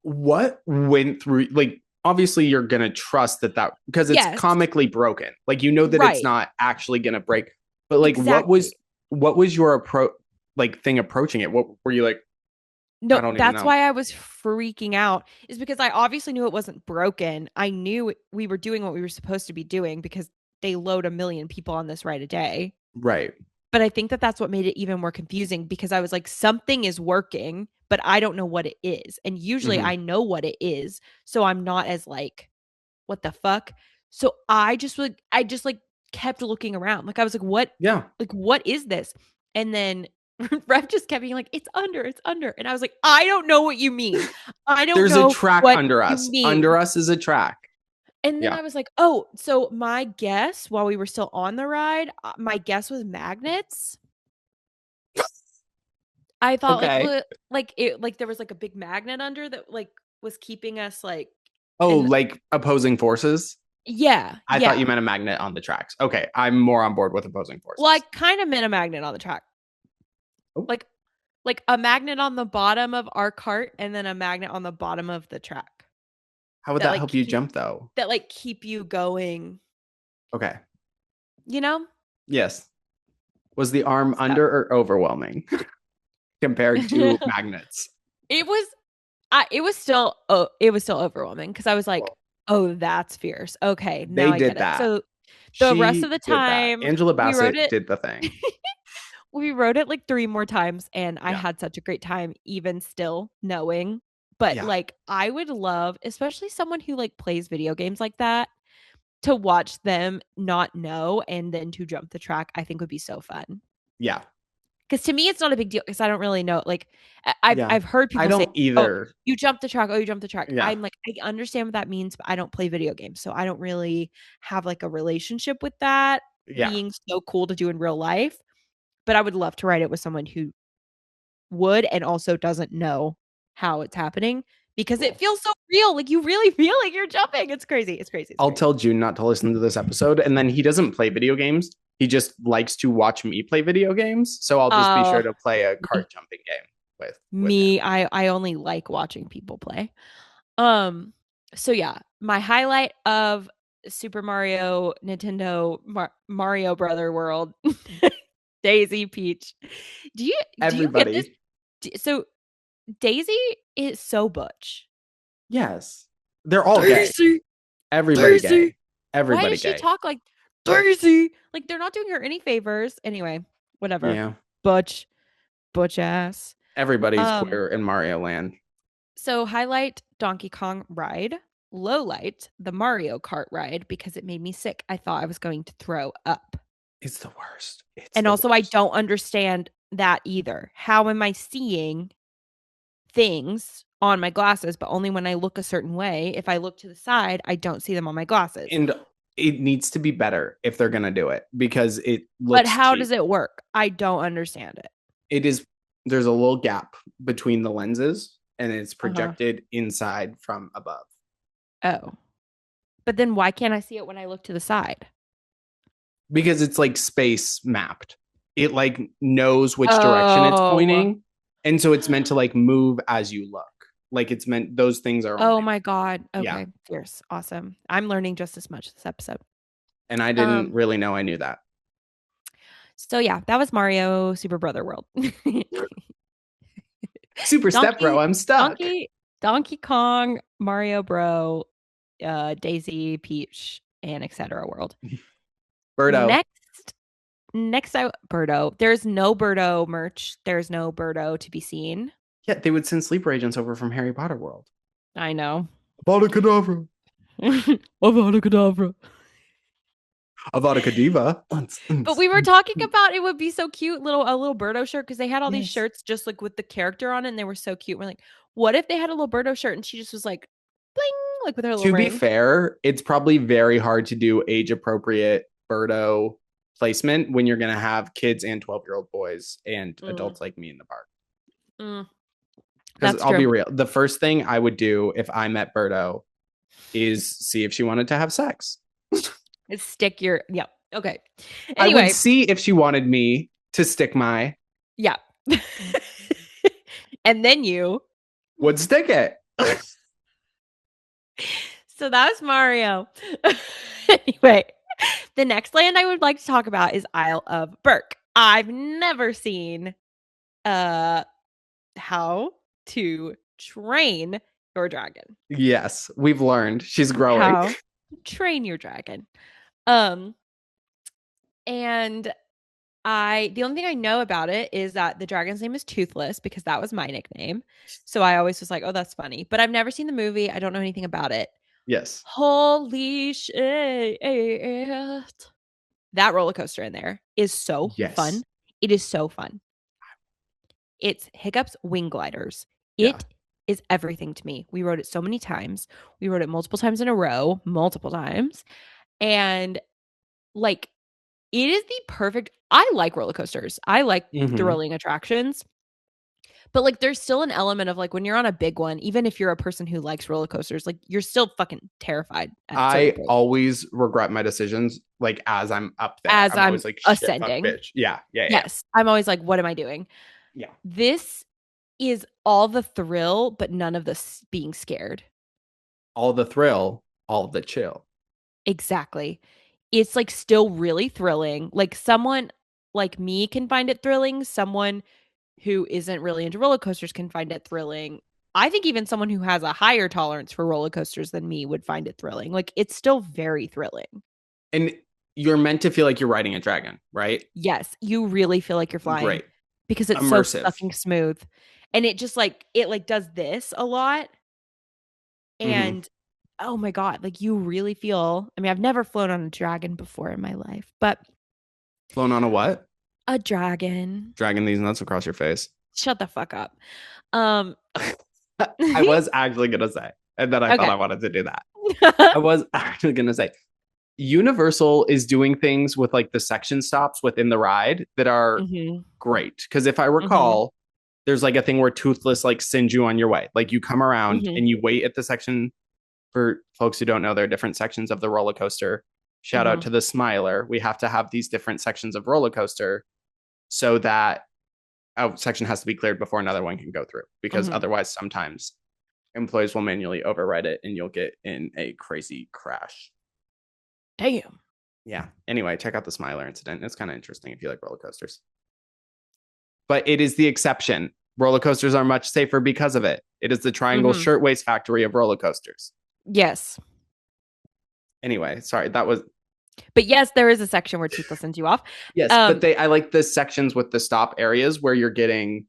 What went through, like, obviously you're going to trust that because it's Yes. comically broken. Like, you know that it's Right. not actually going to break. But like, Exactly. what was your approach, like, thing approaching it? What were you like? I No, don't even that's know. why I was freaking out, is because I obviously knew it wasn't broken. I knew we were doing what we were supposed to be doing because they load a million people on this ride a day. Right. But I think that that's what made it even more confusing because I was like, something is working, but I don't know what it is. And usually Mm-hmm. I know what it is. So I'm not as like, what the fuck? So I just like kept looking around. Like I was Yeah. like, what is this? And then Ref just kept being like, it's under, it's under. And I was like, I don't know what you mean. I don't There's a know track what under you us. Under mean. us is a track. And then Yeah. I was like, oh, so my guess while we were still on the ride, my guess was magnets. I thought like Okay. what like it like there was like a big magnet under that like was keeping us like Oh, and like opposing forces? yeah, I thought you yeah. meant a magnet on the tracks. Okay, I'm more on board with opposing Well, I forces. kind of meant a magnet on the track. Oh, Like a magnet on the bottom of our cart and then a magnet on the bottom of the track how would that that like help you jump though? keep you going, Okay. you know? Yes. Was the arm So under or overwhelming compared to magnets? it was it was still overwhelming because I was like, Well, "Oh, that's fierce. Okay, now they I get did it." that. So the rest of She the did that. time Angela we rode Bassett it did the thing. we rode it like 3 more times and I Yeah. had such a great time even still knowing. But Yeah. like I would love, especially someone who like plays video games like that. to watch them not know and then to jump the track, I think would be so fun. Yeah. Because to me, it's not a big deal because I don't really know. Like, I've Yeah. I've heard I people say, don't "Oh, either. you jumped the track. Oh, you jumped the track." Yeah. I'm like, I understand what that means, but I don't play video games, so I don't really have like a relationship with that Yeah. being so cool to do in real life. But I would love to write it with someone who would and also doesn't know how it's happening because it Cool. feels so real. Like you really feel like you're jumping. It's crazy. It's crazy. It's I'll crazy. tell June not to listen to this episode. And then he doesn't play video games. He just likes to watch me play video games. So I'll just be sure Oh, to play a me, cart jumping game with him. me, I only like watching people play. So yeah, my highlight of Super Mario Nintendo Mario Brother World, Daisy Peach. Do you get this? Everybody. So Daisy is so butch. Yes. They're all gay. Daisy, Everybody Daisy. gay. Why Everybody does she gay. talk like Daisy? Like they're not doing her any favors. Anyway, whatever. Yeah. Butch, butch ass. Everybody's Um, queer in Mario Land. So highlight Donkey Kong ride, low light the Mario Kart ride because it made me sick. I thought I was going to throw up. It's the worst. It's And the also I worst. don't understand that either. How am I seeing things on my glasses but only when I look a certain way? If I look to the side, I don't see them on my glasses. And it needs to be better if they're gonna do it because it But looks how cheap. does it work? I don't understand it. It is there's a little gap between the lenses and it's projected inside from above. Oh. But then why can't I see it when I look to the side? Because it's like space mapped. It like knows which direction it's pointing. And so it's meant to like move as you look. Like it's meant those things are Oh only my God. Okay. Yeah. Fierce. Awesome. I'm learning just as much this episode. And I didn't really know I knew that. So yeah, that was Mario Super Brother World. Super step bro, I'm stuck. Donkey Kong, Mario Bro, Daisy, Peach, and etc. World. Birdo. Next Birdo. There's no Birdo merch. There's no Birdo to be seen. Yeah, they would send sleeper agents over from Harry Potter World. I know. Avada Kedavra. Avada Kedavra. Avada Kedavra. But we were talking about it would be so cute, a little Birdo shirt because they had all these Yes. shirts just like with the character on it, and they were so cute. We're like, what if they had a little Birdo shirt and she just was like, bling, like with her little To ring? be fair, it's probably very hard to do age appropriate Birdo placement when you're going to have kids and 12-year-old boys and adults like me in the park. Because I'll be real. The first thing I would do if I met Birdo is see if she wanted to have sex. Stick your, yeah. Okay. Anyway. I would see if she wanted me to stick my. Yeah. And then you would stick it. So that was Mario. Anyway, the next land I would like to talk about is Isle of Berk. I've never seen how to train your dragon. Yes, we've learned. She's growing. How to train your dragon. And the only thing I know about it is that the dragon's name is Toothless because that was my nickname. So I always was like, oh, that's funny. But I've never seen the movie. I don't know anything about it. Yes. Holy shit. That roller coaster in there is so fun. It is so fun. It's Hiccup's Wing Gliders. It is everything to me. We rode it so many times. We rode it multiple times in a row, multiple times. And like, it is the perfect. I like roller coasters. I like thrilling attractions. But like, there's still an element of like when you're on a big one, even if you're a person who likes roller coasters, like you're still fucking terrified. I always regret my decisions, like as I'm up there, as I'm always like ascending. Shit, bitch. Yeah. Yes, I'm always like, what am I doing? Yeah. This is all the thrill, but none of the being scared. All the thrill, all the chill. Exactly. It's like still really thrilling. Like someone like me can find it thrilling. Someone who isn't really into roller coasters can find it thrilling. I think even someone who has a higher tolerance for roller coasters than me would find it thrilling. Like it's still very thrilling. And you're meant to feel like you're riding a dragon, right? Yes, you really feel like you're flying. Great. Because it's immersive. So fucking smooth. And it just like it like does this a lot. And oh my God, like you really feel, I mean, I've never flown on a dragon before in my life, but Flown on a what? a dragon. Dragging these nuts across your face. Shut the fuck up. Um, I was actually gonna say, and then I thought okay. I wanted to do that. I was actually gonna say Universal is doing things with like the section stops within the ride that are hmm great. Because if I hmm recall, there's like a thing where Toothless like sends you on your way. Like you come around hmm and you wait at the section. For folks who don't know, there are different sections of the roller coaster. Shout out hmm to the Smiler. We have to have these different sections of roller coaster so that a section has to be cleared before another one can go through. Because hmm otherwise, sometimes employees will manually override it and you'll get in a crazy crash. Damn. Yeah. Anyway, check out the Smiler incident. It's kind of interesting if you like roller coasters. But it is the exception. Roller coasters are much safer because of it. It is the Triangle hmm Shirtwaist Factory of roller coasters. Yes. Anyway, sorry, that was But yes, there is a section where Toothless sends you off. yes, but Um, I like the sections with the stop areas where you're getting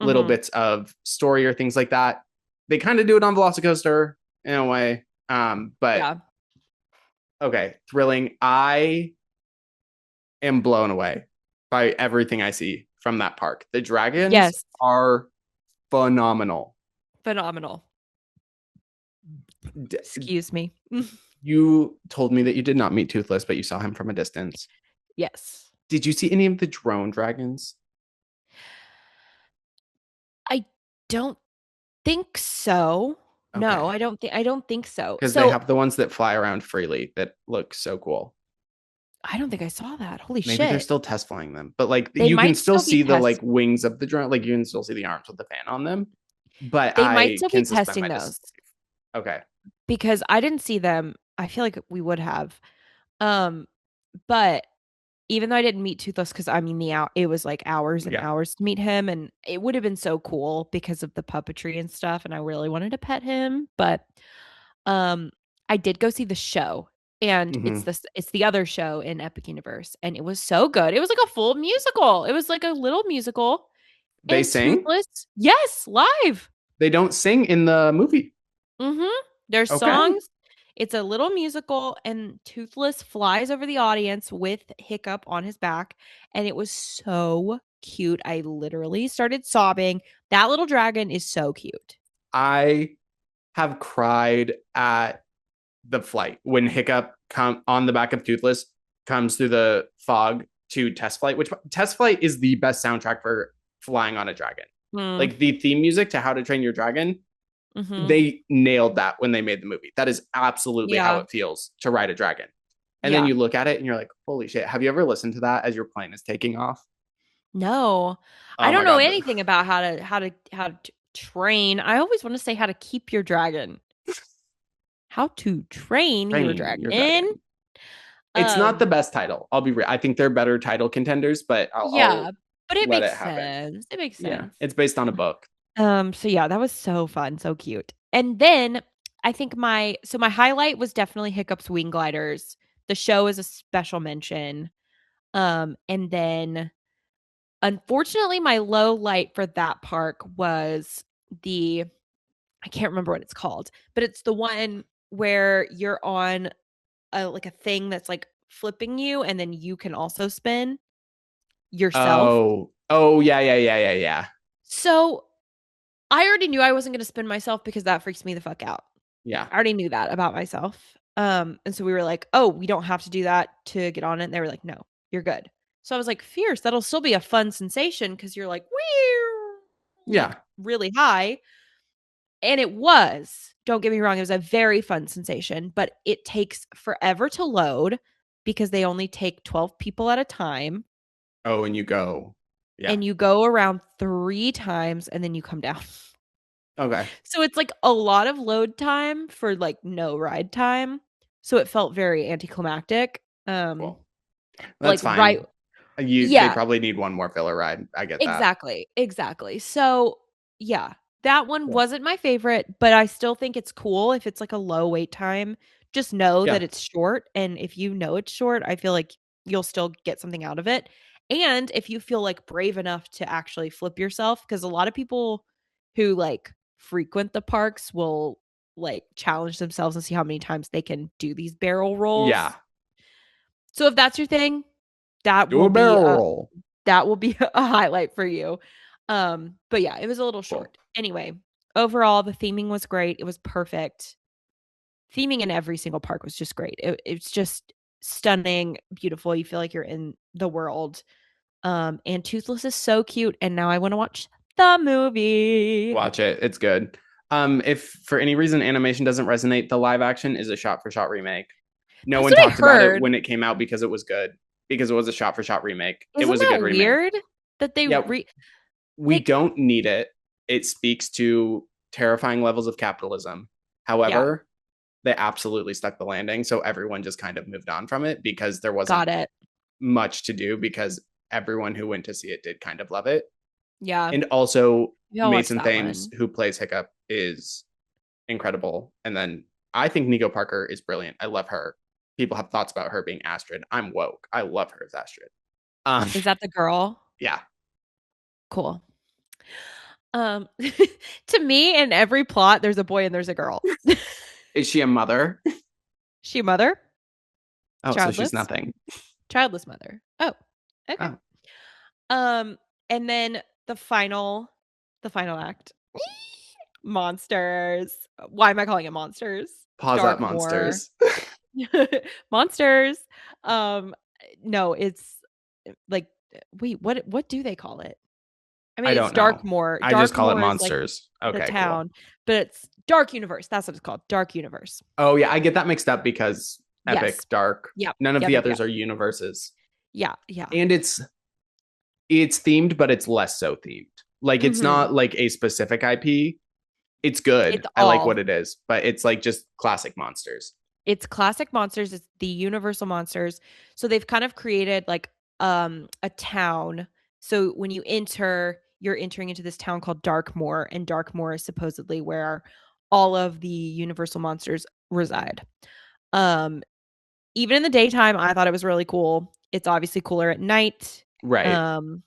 little mhm. bits of story or things like that. They kind of do it on Velocicoaster in a way. But Yeah. okay, thrilling. I am blown away by everything I see from that park. The dragons Yes. are phenomenal. Phenomenal. D- Excuse me. you told me that you did not meet Toothless, but you saw him from a distance. Yes. Did you see any of the drone dragons? I don't think so. No, Okay. I don't think so. Because they So have the ones that fly around freely that look so cool. I don't think I saw that. Holy Maybe they're shit. still test flying them, but like They you can might still still be see the like test wings of the drone, like you can still see the arms with the fan on them. But they might I still be can suspend testing my those disbelief. Okay. because I didn't see them. I feel like we would have. Um, but even though I didn't meet Toothless, because I mean it was like hours and Yeah. hours to meet him, and it would have been so cool because of the puppetry and stuff, and I really wanted to pet him. But um I did go see the show, and Hmm. it's the other show in Epic Universe, and it was so good. It was like a full musical. It was like a little musical, They and sing. Toothless, yes, live. They don't sing in the movie. Mhm. There's Okay. songs. It's a little musical, and Toothless flies over the audience with Hiccup on his back, and it was so cute. I literally started sobbing. That little dragon is so cute. I have cried at the flight when Hiccup come on the back of Toothless comes through the fog to Test Flight, which Test Flight is the best soundtrack for flying on a dragon. Mm, Like the theme music to How to Train Your Dragon, mhm. they nailed that when they made the movie. That is absolutely how Yeah. it feels to ride a dragon. And then Yeah. you look at it and you're like, holy shit. Have you ever listened to that as your plane is taking off? No. I Oh don't my know God. anything about how to train. I always want to say how to keep your dragon. How to train your Train your dragon. dragon. It's not the Um, best title. I'll be real. I think they're better title contenders, but I'll yeah, but it let makes it happen. sense. It makes Yeah. sense. It's based on a book. So yeah, that was so fun, so cute. And then I think my highlight was definitely Hiccup's wing gliders. The show is a special mention. And then unfortunately my low light for that park was the I can't remember what it's called, but it's the one where you're on a like a thing that's like flipping you and then you can also spin yourself. Oh, yeah. So I already knew I wasn't going to spin myself because that freaks me the fuck out. Yeah. I already knew that about myself. And so we were like, "Oh, we don't have to do that to get on it." And they were like, "No, you're good." So I was like, "Fierce, that'll still be a fun sensation because you're like, like Yeah. really high." And it was. Don't get me wrong, it was a very fun sensation, but it takes forever to load because they only take 12 people at a time, Oh, and you go. Yeah. and you go around 3 times and then you come down. Okay. So it's like a lot of load time for like no ride time. So it felt very anticlimactic. Cool. Like That's right, fine. They yeah, probably need one more filler ride. I get that. exactly, exactly. So yeah, that one Cool. wasn't my favorite, but I still think it's cool if it's like a low wait time. Just know Yeah. that it's short, and if you know it's short, I feel like you'll still get something out of it. And if you feel like brave enough to actually flip yourself, because a lot of people who like frequent the parks will like challenge themselves and see how many times they can do these barrel Yeah. rolls. So if that's your thing, that Do will a be barrel a roll. a highlight for you. But yeah, it was a little Cool. short. Anyway, overall the theming was great. It was perfect. Theming in every single park was just great. It's just stunning, beautiful. You feel like you're in the world. And Toothless is so cute, and now I want to watch the movie. Watch it. It's good. If for any reason animation doesn't resonate, the live action is a shot for shot remake. No That's one what I talked about it heard. when it came out because it was good. Because it was a shot for shot remake. It Isn't was a good that remake. weird that they Yeah, we like don't need it. It speaks to terrifying levels of capitalism. yeah, However, they absolutely stuck the landing. So everyone just kind of moved on from it because there wasn't got it. much to do because everyone who went to see it did kind of love it. Yeah. And also, Yeah, I'll watch Mason that Thames, one. who plays Hiccup, is incredible. And then I think Nico Parker is brilliant. I love her. People have thoughts about her being Astrid. I'm woke. I love her as Astrid. Um, Is that the girl? yeah. Cool. Um to me in every plot there's a boy and there's a girl. Is she a mother? She a mother? Oh, so she's Childless? nothing. Childless mother. Oh, okay. Oh, And then the final act. Monsters. Why am I calling it monsters? pause at Darkmoore. monsters. Monsters. Um, no, it's like wait, what do they call it? I I mean, it's don't know. Darkmoore. I just call it Darkmoore is like monsters. the Okay, cool. town, but it's Dark Universe. That's what it's called. Dark Universe. Oh, yeah. I get that mixed up because Yes. epic, dark. Yep. None of Yep. the Yep. others Yep. are universes. Yeah. Yeah. And it's themed, but it's less so themed. Like it's Mm-hmm. not like a specific IP. It's good. It's I like what all. it is, but it's like just classic monsters. It's classic monsters. It's the universal monsters. So they've kind of created like a town. So when you enter, you're entering into this town called Darkmoore, and Darkmoore is supposedly where all of the universal monsters reside. Um, Even in the daytime, I thought it was really cool. It's obviously cooler at night. Right. Um,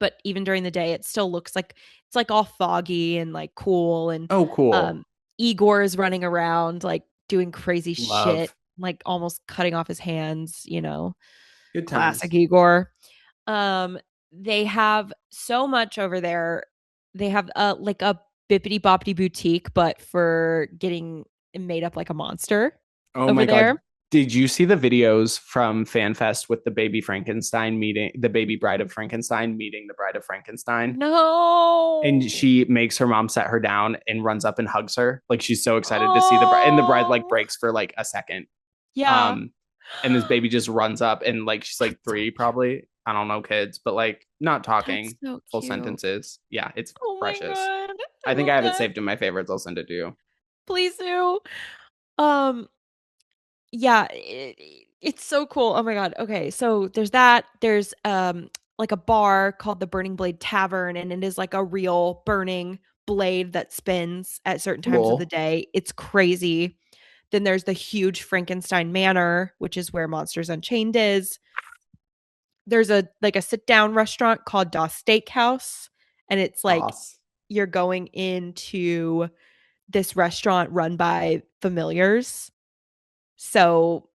but even during the day, it still looks like it's like all foggy and like cool. And Oh, cool. um, Igor is running around like doing crazy shit, Love. like almost cutting off his hands. Good Classic times. Igor. Um, they have so much over there. They have like a bippity boppity boutique, but for getting made up like a monster Oh over my God. there. Did you see the videos from FanFest with the baby Frankenstein meeting, the baby bride of Frankenstein meeting the bride of Frankenstein? And No. she makes her mom set her down and runs up and hugs her. Like she's so excited to see the bride. And the bride like Oh, breaks for like a second. yeah. Um, and this baby just runs up and like she's like That's so, 3 probably. I don't know kids, but like not that's talking so full cute. sentences. Yeah, it's Oh my precious. god. I I think I love have it that. saved in my favorites. I'll send it to you. Please do. Um, yeah, it's so cool. Oh my god. Okay, so there's that. There's like a bar called the Burning Blade Tavern, and it is like a real burning blade that spins at certain times of the Cool. day. It's crazy. Then there's the huge Frankenstein Manor, which is where Monsters Unchained is. There's a like a sit down restaurant called Das Steakhouse, and it's like Sauce. you're going into this restaurant run by familiars. So,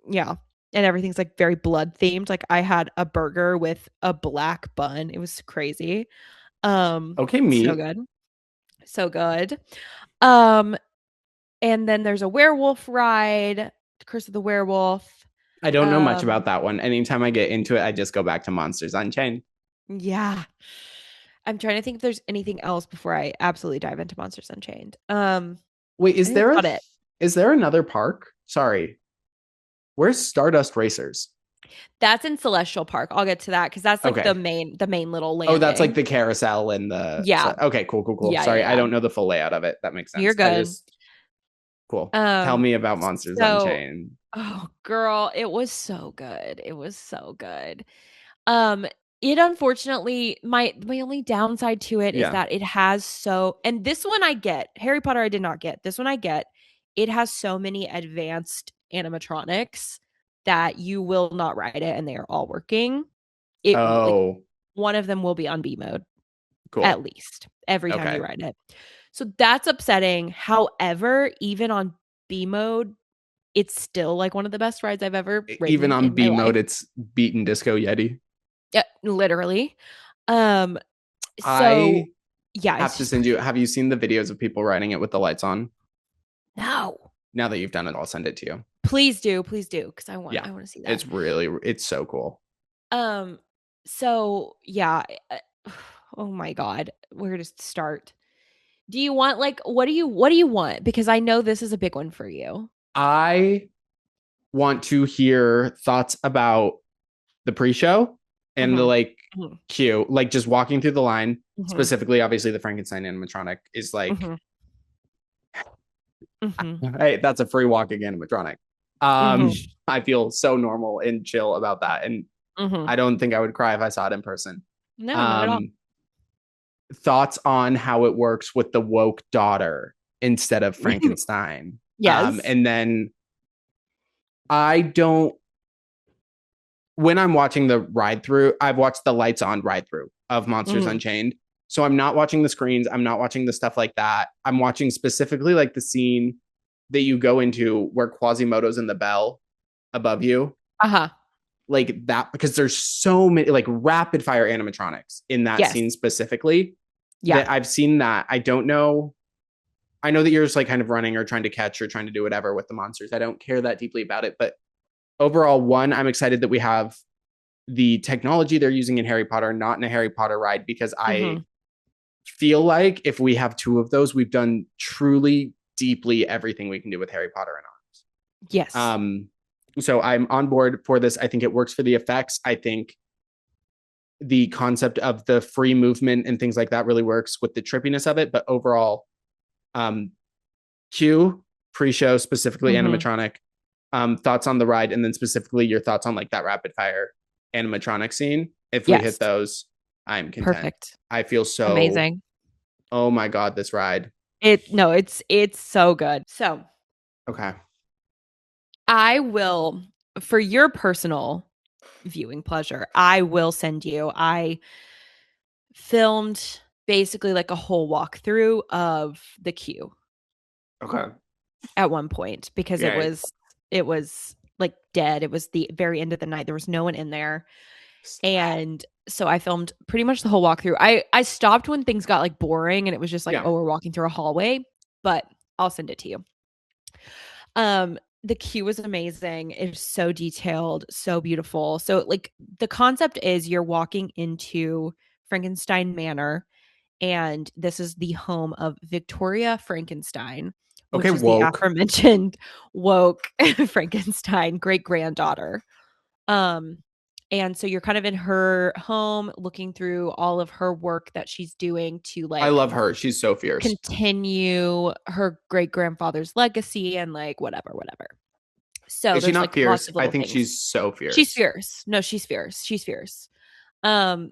yeah. And everything's like very blood themed. Like I had a burger with a black bun. It was crazy. Okay, So meat. good. So good. Um and then there's a werewolf ride, Curse of the Werewolf. I don't know much about Um that one. Anytime I get into it, I just go back to Monsters Unchained. yeah. I'm trying to think if there's anything else before I absolutely dive into Monsters Unchained. Wait, I think that's about it. is there another park? Sorry. Where's Stardust Racers? That's in Celestial Park. I'll get to that because that's like the Okay. main little Oh, that's like landing. the carousel and the Yeah. okay, cool, cool, cool. Yeah, yeah, Sorry, I yeah. don't know the full layout of it. That makes You're sense. I good. just cool. Tell Um, me about Monsters so Unchained. oh girl, it was so good. It was so good. Um, it unfortunately my only downside to it is Yeah. that it has so and this one I get. Harry Potter I did not get. This one I get. It has so many advanced animatronics that you will not ride it and they are all working. It like Oh, one of them will be on B mode cool. at least every time you Okay. ride it. So that's upsetting. However, even on B mode, it's still like one of the best rides I've ever Even ridden on in my B mode, life. it's beaten Disco Yeti. Yeah, literally. Um, so I yeah, have it's to just send you. crazy. Have you seen the videos of people riding it with the lights on? No. Now that you've done it, I'll send it to you. Please do, because Yeah, I want to see that. it's so cool. Um, so yeah, oh my God, where to start? Do you want like what do you want? Because I know this is a big one for you. I want to hear thoughts about the pre-show and the Mm-hmm. like Mm-hmm. queue, like just walking through the line. Mm-hmm. Specifically, obviously, the Frankenstein animatronic is like, Mm-hmm. Mm-hmm. hey, that's a free walking animatronic. Um, Mm-hmm. I feel so normal and chill about that, and Mm-hmm. I don't think I would cry if I saw it in person. No, not at all. Um, thoughts on how it works with the woke daughter instead of Frankenstein. Yes. And then I don't, when I'm watching the ride through, I've watched the lights on ride through of Monsters Mm-hmm. Unchained. So I'm not watching the screens. I'm not watching the stuff like that. I'm watching specifically like the scene that you go into where Quasimodo's in the bell above you. Uh-huh. Like that, because there's so many like rapid fire animatronics in that Yes. scene specifically Yeah. that I've seen that. I don't know. I know that you're just like kind of running or trying to catch or trying to do whatever with the monsters. I don't care that deeply about it. But overall, one, I'm excited that we have the technology they're using in Harry Potter, not in a Harry Potter ride, because I Mm-hmm. feel like if we have two of those, we've done truly deeply everything we can do with Harry Potter and Yes. ours. So I'm on board for this. I think it works for the effects. I think the concept of the free movement and things like that really works with the trippiness of it. But overall, um, Q pre-show, specifically Mm-hmm. animatronic, thoughts on the ride, and then specifically your thoughts on like that rapid fire animatronic scene. If we hit Yes. those, I'm content. Perfect. I feel so, Amazing. oh my God, this ride. It's so good. So Okay. I will, for your personal viewing pleasure, I will send you. I filmed basically like a whole walkthrough of the queue Okay. at one point because it Yeah. was like dead. It was the very end of the night. There was no one in there. And so I filmed pretty much the whole walkthrough. I stopped when things got like boring and it was just like, Yeah. oh, we're walking through a hallway, but I'll send it to you. The queue was amazing. It's so detailed, so beautiful. So like the concept is you're walking into Frankenstein Manor, and this is the home of Victoria Frankenstein, Okay. which is the Woke. aforementioned woke Frankenstein great granddaughter. Um, and so you're kind of in her home looking through all of her work that she's doing to I like love her. She's so fierce. continue her great grandfather's legacy and like whatever. So Is she there's not like lots fierce? of I little think things. she's so She's fierce. fierce. No, she's fierce. She's fierce. Um,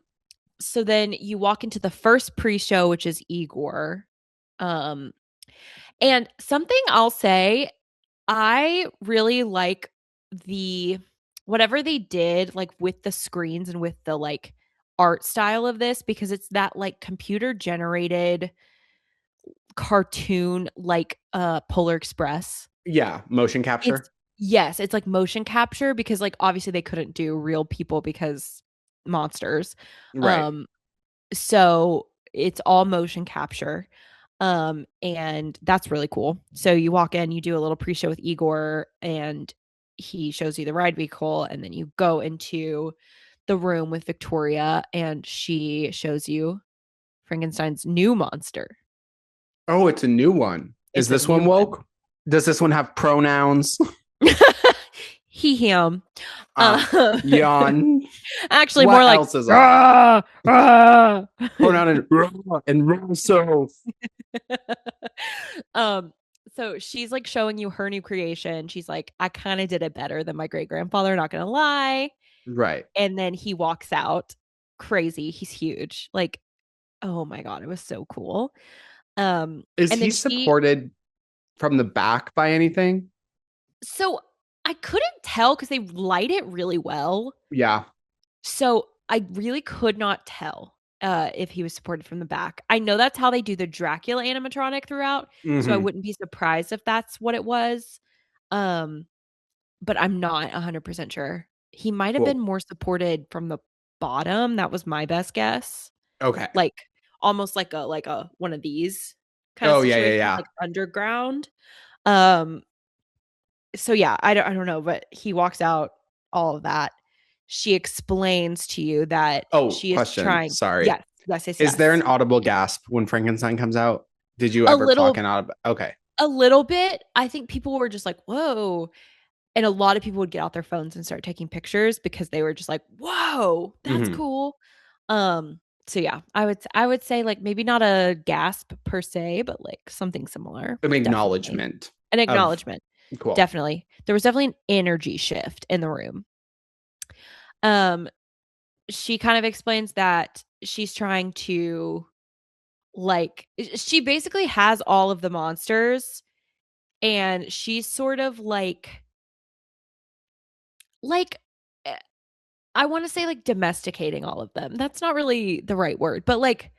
so then you walk into the first pre-show, which is Igor. Um, and something I'll say, I really like the whatever they did, like with the screens and with the like art style of this, because it's that like computer generated cartoon like Polar Express. Yeah. Motion It's capture. yes, it's like motion capture because like obviously they couldn't do real people because monsters. Right. Um so it's all motion capture. And that's really cool. So you walk in, you do a little pre-show with Igor and he shows you the ride vehicle and then you go into the room with Victoria and she shows you Frankenstein's new monster. Oh, it's a new one. Is It's a this one new one. woke? Does this one have pronouns? He him. Uh, Uh, yawn. actually more What like else is up? "Rah, rah." Pronoun and so. um so she's like showing you her new creation. She's like, I kind of did it better than my great grandfather, not gonna lie. Right. And then he walks out crazy. He's huge. Like, oh my God, it was so cool. Is And then he he supported from the back by anything? so I couldn't tell because they light it really well. Yeah. So I really could not tell if he was supported from the back. I know that's how they do the Dracula animatronic throughout, so I Hmm. wouldn't be surprised if that's what it was. Um, but I'm not 100% sure. He might have been Cool. more supported from the bottom. That was my best guess. Okay. Like almost like a one of these kind of Oh yeah, yeah, situations, yeah. like underground. Um, so yeah, I don't know, but he walks out, all of that. She explains to you that Oh, she is question. trying. Sorry. Yes, yes, yes, Is there an yes. audible gasp when Frankenstein comes out? Did you A ever clock little an audible? Okay. a little bit. I think people were just like, "Whoa." And a lot of people would get out their phones and start taking pictures because they were just like, "Whoa, that's Hmm. cool." So yeah, I would say like maybe not a gasp per se, but like something similar. An Definitely. acknowledgement An of acknowledgement. cool. Definitely. There was definitely an energy shift in the room. Um she kind of explains that she's trying to like she basically has all of the monsters and she's sort of like eh, I want to say like domesticating all of them. That's not really the right word, but like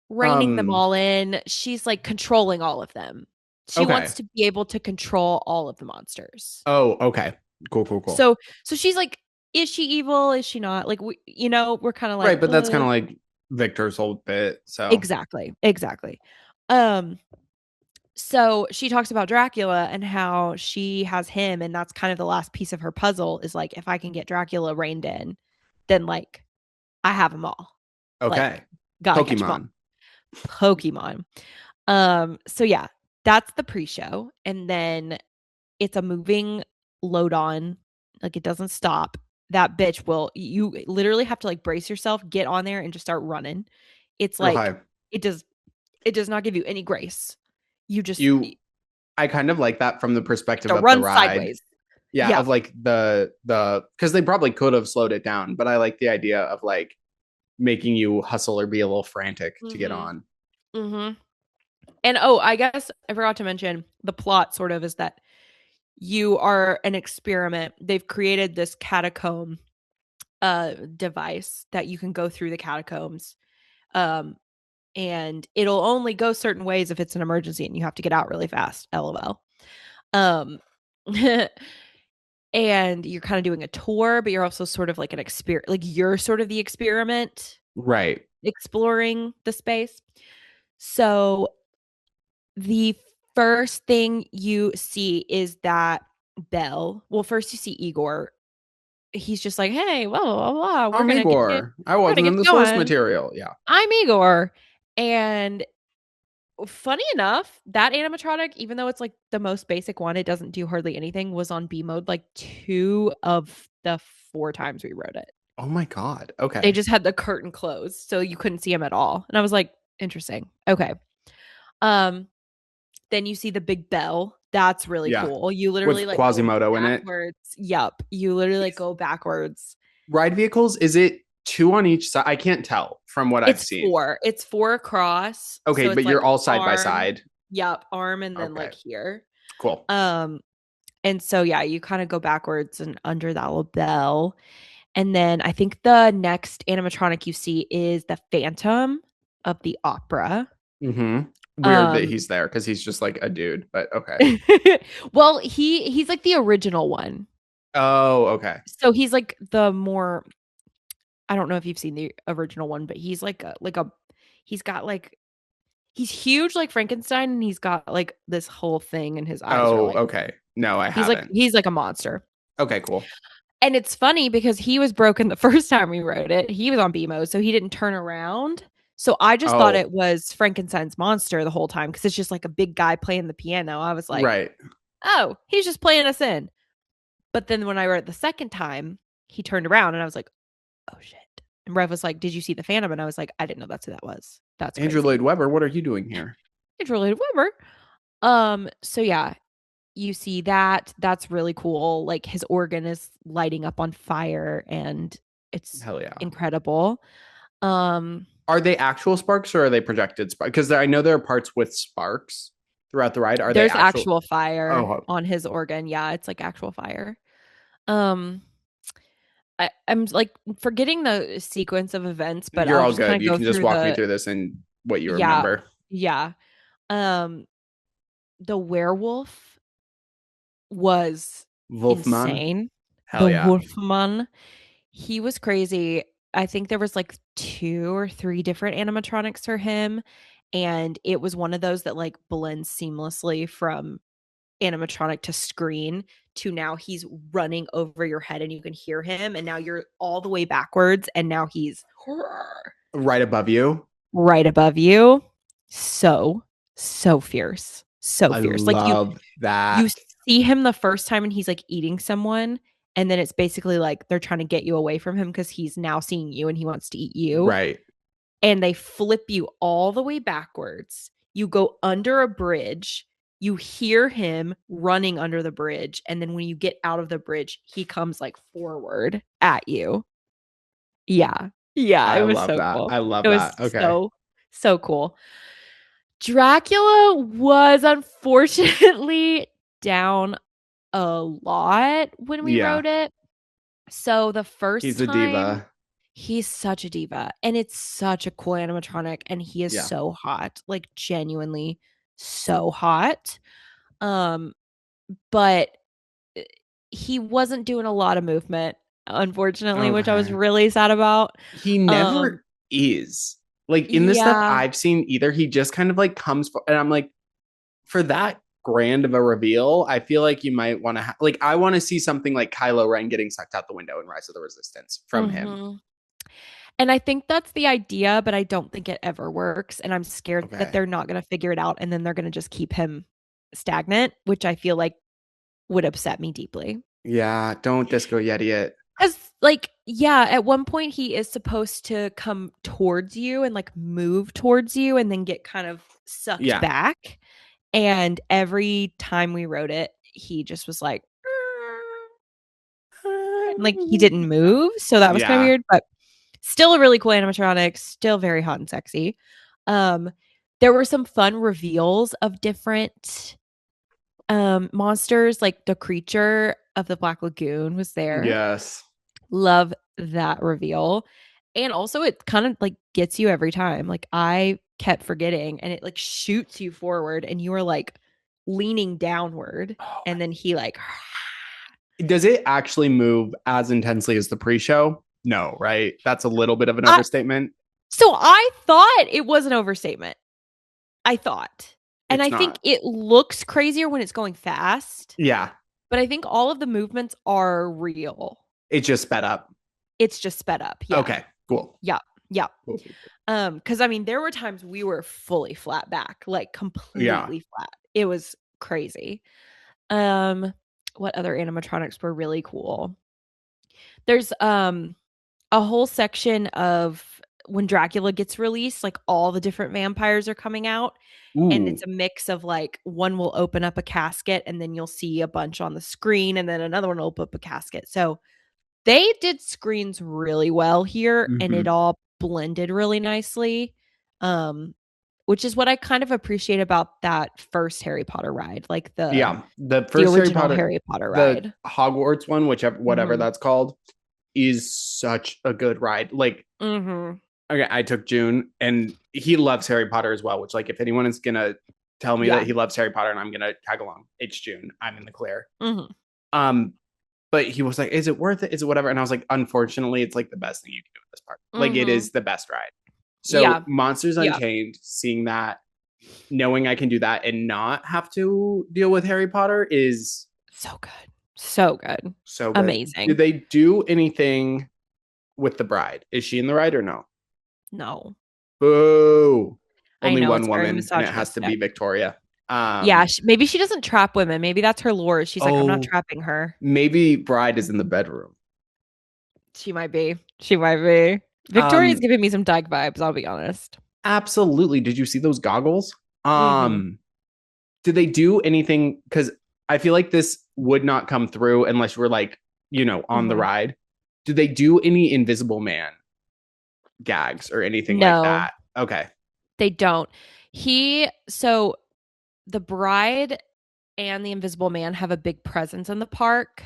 reining them Um. all in. She's like controlling all of them. She Okay. wants to be able to control all of the monsters. Oh. Okay. Cool. Cool. Cool. So she's like, is she evil? Is she not? Like we're kind of like, Right, but that's kind of like Victor's old bit. So exactly, exactly. Um, so she talks about Dracula and how she has him, and that's kind of the last piece of her puzzle is like, if I can get Dracula reined in, then like I have them all. okay. Like, gotta catch them all. Pokemon. Pokemon. So yeah, that's the pre-show. And then it's a moving load on, like it doesn't stop. That bitch will you literally have to like brace yourself, get on there and just start running. It's like Okay. it does it does not give you any grace. You just You I kind of like that from the have perspective to of the run ride. sideways. Yeah, Yeah. of like the because they probably could have slowed it down, but I like the idea of like making you hustle or be a little frantic to get Mm-hmm. on. Mm-hmm. And oh, I guess I forgot to mention the plot sort of is that you are an experiment. They've created this catacomb device that you can go through the catacombs. Um and it'll only go certain ways if it's an emergency and you have to get out really fast. LOL. Um and you're kind of doing a tour, but you're also sort of like an experiment, like you're sort of the experiment Right. exploring the space. So the first thing you see is that Belle. Well, first you see Igor. He's just like, "Hey, blah blah blah. I'm Igor. I We're gonna wasn't get in the you source going. material. Yeah. I'm Igor." And funny enough, that animatronic, even though it's like the most basic one, it doesn't do hardly anything, was on B mode like 2 of the 4 times we wrote it. Oh my God. They Okay. just had the curtain closed, so you couldn't see him at all. And I was like, interesting. Okay. Um, then you see the big bell. That's really Yeah. cool. You literally With like go Quasimodo in it. backwards. Yup. You literally like go backwards. Ride vehicles, is it two on each side? I can't tell from what I've It's seen. four. It's four across. Okay, So it's but like you're all side by arm. side. Yup, arm and then Okay. like here. Cool. Um, and so yeah, you kind of go backwards and under that little bell. And then I think the next animatronic you see is the Phantom of the Opera. Mm-hmm. Weird that Um he's there because he's just like a dude, but okay. well, he's like the original one. Oh, okay. So he's like the more I don't know if you've seen the original one, but he's like a he's got like he's huge like Frankenstein and he's got like this whole thing and his eyes are Oh, like okay. No, I he's like haven't. he's like a monster. Okay, cool. And it's funny because he was broken the first time we wrote it. He was on BMO, so he didn't turn around. So I just thought Oh, it was Frankenstein's monster the whole time because it's just like a big guy playing the piano. I was like, right. oh, he's just playing us in. But then when I wrote it the second time, he turned around and I was like, oh shit. And Rev was like, did you see the Phantom? And I was like, I didn't know that's who that was. That's Andrew crazy. Lloyd Webber, what are you doing here? It's related Weber. So yeah, you see that. That's really cool. Like his organ is lighting up on fire and it's Hell yeah. incredible. Um, Are they actual sparks or are they projected sparks? Because I know there are parts with sparks throughout the ride. Are they there's actual? actual fire Oh, on his organ. Yeah, it's like actual fire. Um, I'm like forgetting the sequence of events, but You're I'll all just kind good. of You go can just through walk me through this and what you yeah, remember. yeah. Um, the werewolf was Wolfman. insane. The Hell yeah. Wolfman, he was crazy. I think there was like two or three different animatronics for him, and it was one of those that like blends seamlessly from animatronic to screen to now he's running over your head and you can hear him, and now you're all the way backwards and now he's Right above you. right above you. So fierce. So I fierce. Like love you that. see him the first time and he's like eating someone, and then it's basically like they're trying to get you away from him because he's now seeing you and he wants to eat you. Right. And they flip you all the way backwards. You go under a bridge. You hear him running under the bridge. And then when you get out of the bridge, he comes like forward at you. Yeah. Yeah. I It was love so that. cool. I love It was that. Okay. so cool. Dracula was unfortunately down a lot when we Yeah. wrote it. So the first He's a time, diva. he's such a diva and it's such a cool animatronic and he is Yeah. so hot, like genuinely so hot. Um, but uh, he wasn't doing a lot of movement, unfortunately, which I was Okay. really sad about. He Um, never is. Like in the stuff yeah, I've seen, either he just kind of like comes for, and I'm like, for that grand of a reveal, I feel like you might want to like I want to see something like Kylo Ren getting sucked out the window in Rise of the Resistance from him. mhm. And I think that's the idea, but I don't think it ever works. And I'm scared that Okay. they're not going to figure it out and then they're going to just keep him stagnant, which I feel like would upset me deeply. Yeah, don't Disco Yeti it. Because, like, yeah, at one point he is supposed to come towards you and like move towards you and then get kind of sucked Yeah. back. And every time we wrote it, he just was like, and, like he didn't move. So that was kind of Yeah. weird, but still a really cool animatronic, still very hot and sexy. Um, there were some fun reveals of different monsters, like the creature of the Black Lagoon was there. Yes. Love that reveal. And also it kind of like gets you every time. Like I kept forgetting and it like shoots you forward and you are like leaning downward Oh and then he like does it actually move as intensely as the pre-show? No, right? That's a little bit of an I, overstatement. so I thought it was an overstatement. I thought. And It's I think not. it looks crazier when it's going fast, Yeah, but I think all of the movements are real. it just sped up. It's just sped up. Yeah. Okay, cool. Yeah. Yeah. Cool. Because I mean, there were times we were fully flat back, like Yeah. completely flat. It was crazy. Um, what other animatronics were really cool? There's a whole section of when Dracula gets released, like all the different vampires are coming out. And Ooh. it's a mix of like one will open up a casket and then you'll see a bunch on the screen, and then another one will open up a casket. So they did screens really well here and it Mm-hmm. all blended really nicely. Um, which is what I kind of appreciate about that first Harry Potter ride, like Yeah, the the first Harry original Potter, Harry Potter the ride. Hogwarts one, whichever whatever Mhm. that's called, is such a good ride. Like, Mhm. okay, I took June, and he loves Harry Potter as well. Which, like, if anyone is gonna tell me that Yeah. he loves Harry Potter and I'm gonna tag along, it's June. I'm in the clear. Mhm. Um, but he was like, "Is it worth it? Is it whatever?" And I was like, "Unfortunately, it's like the best thing you can do with this park. Like, it Mhm. is the best ride." So, Yeah. Monsters Yeah. Unchained, seeing that, knowing I can do that and not have to deal with Harry Potter is So good. So good. so good. Did Amazing. they do anything with the bride? Is she in the ride or no? No. Boo. I Only know one it's very woman, and it has to be misogynistic. Victoria. Yeah, maybe she doesn't trap women. Maybe that's her lure. She's like, I'm not Oh, trapping her. maybe Bride is in the bedroom. She might be. She might be. Victoria's Um, giving me some dyke vibes, I'll be honest. absolutely. Did you see those goggles? Mhm. Did they do anything? Because I feel like this would not come through unless you were like, on the Mhm. ride. Did they do any Invisible Man gags or anything like No, that? Okay. they don't. So the bride and the Invisible Man have a big presence in the park,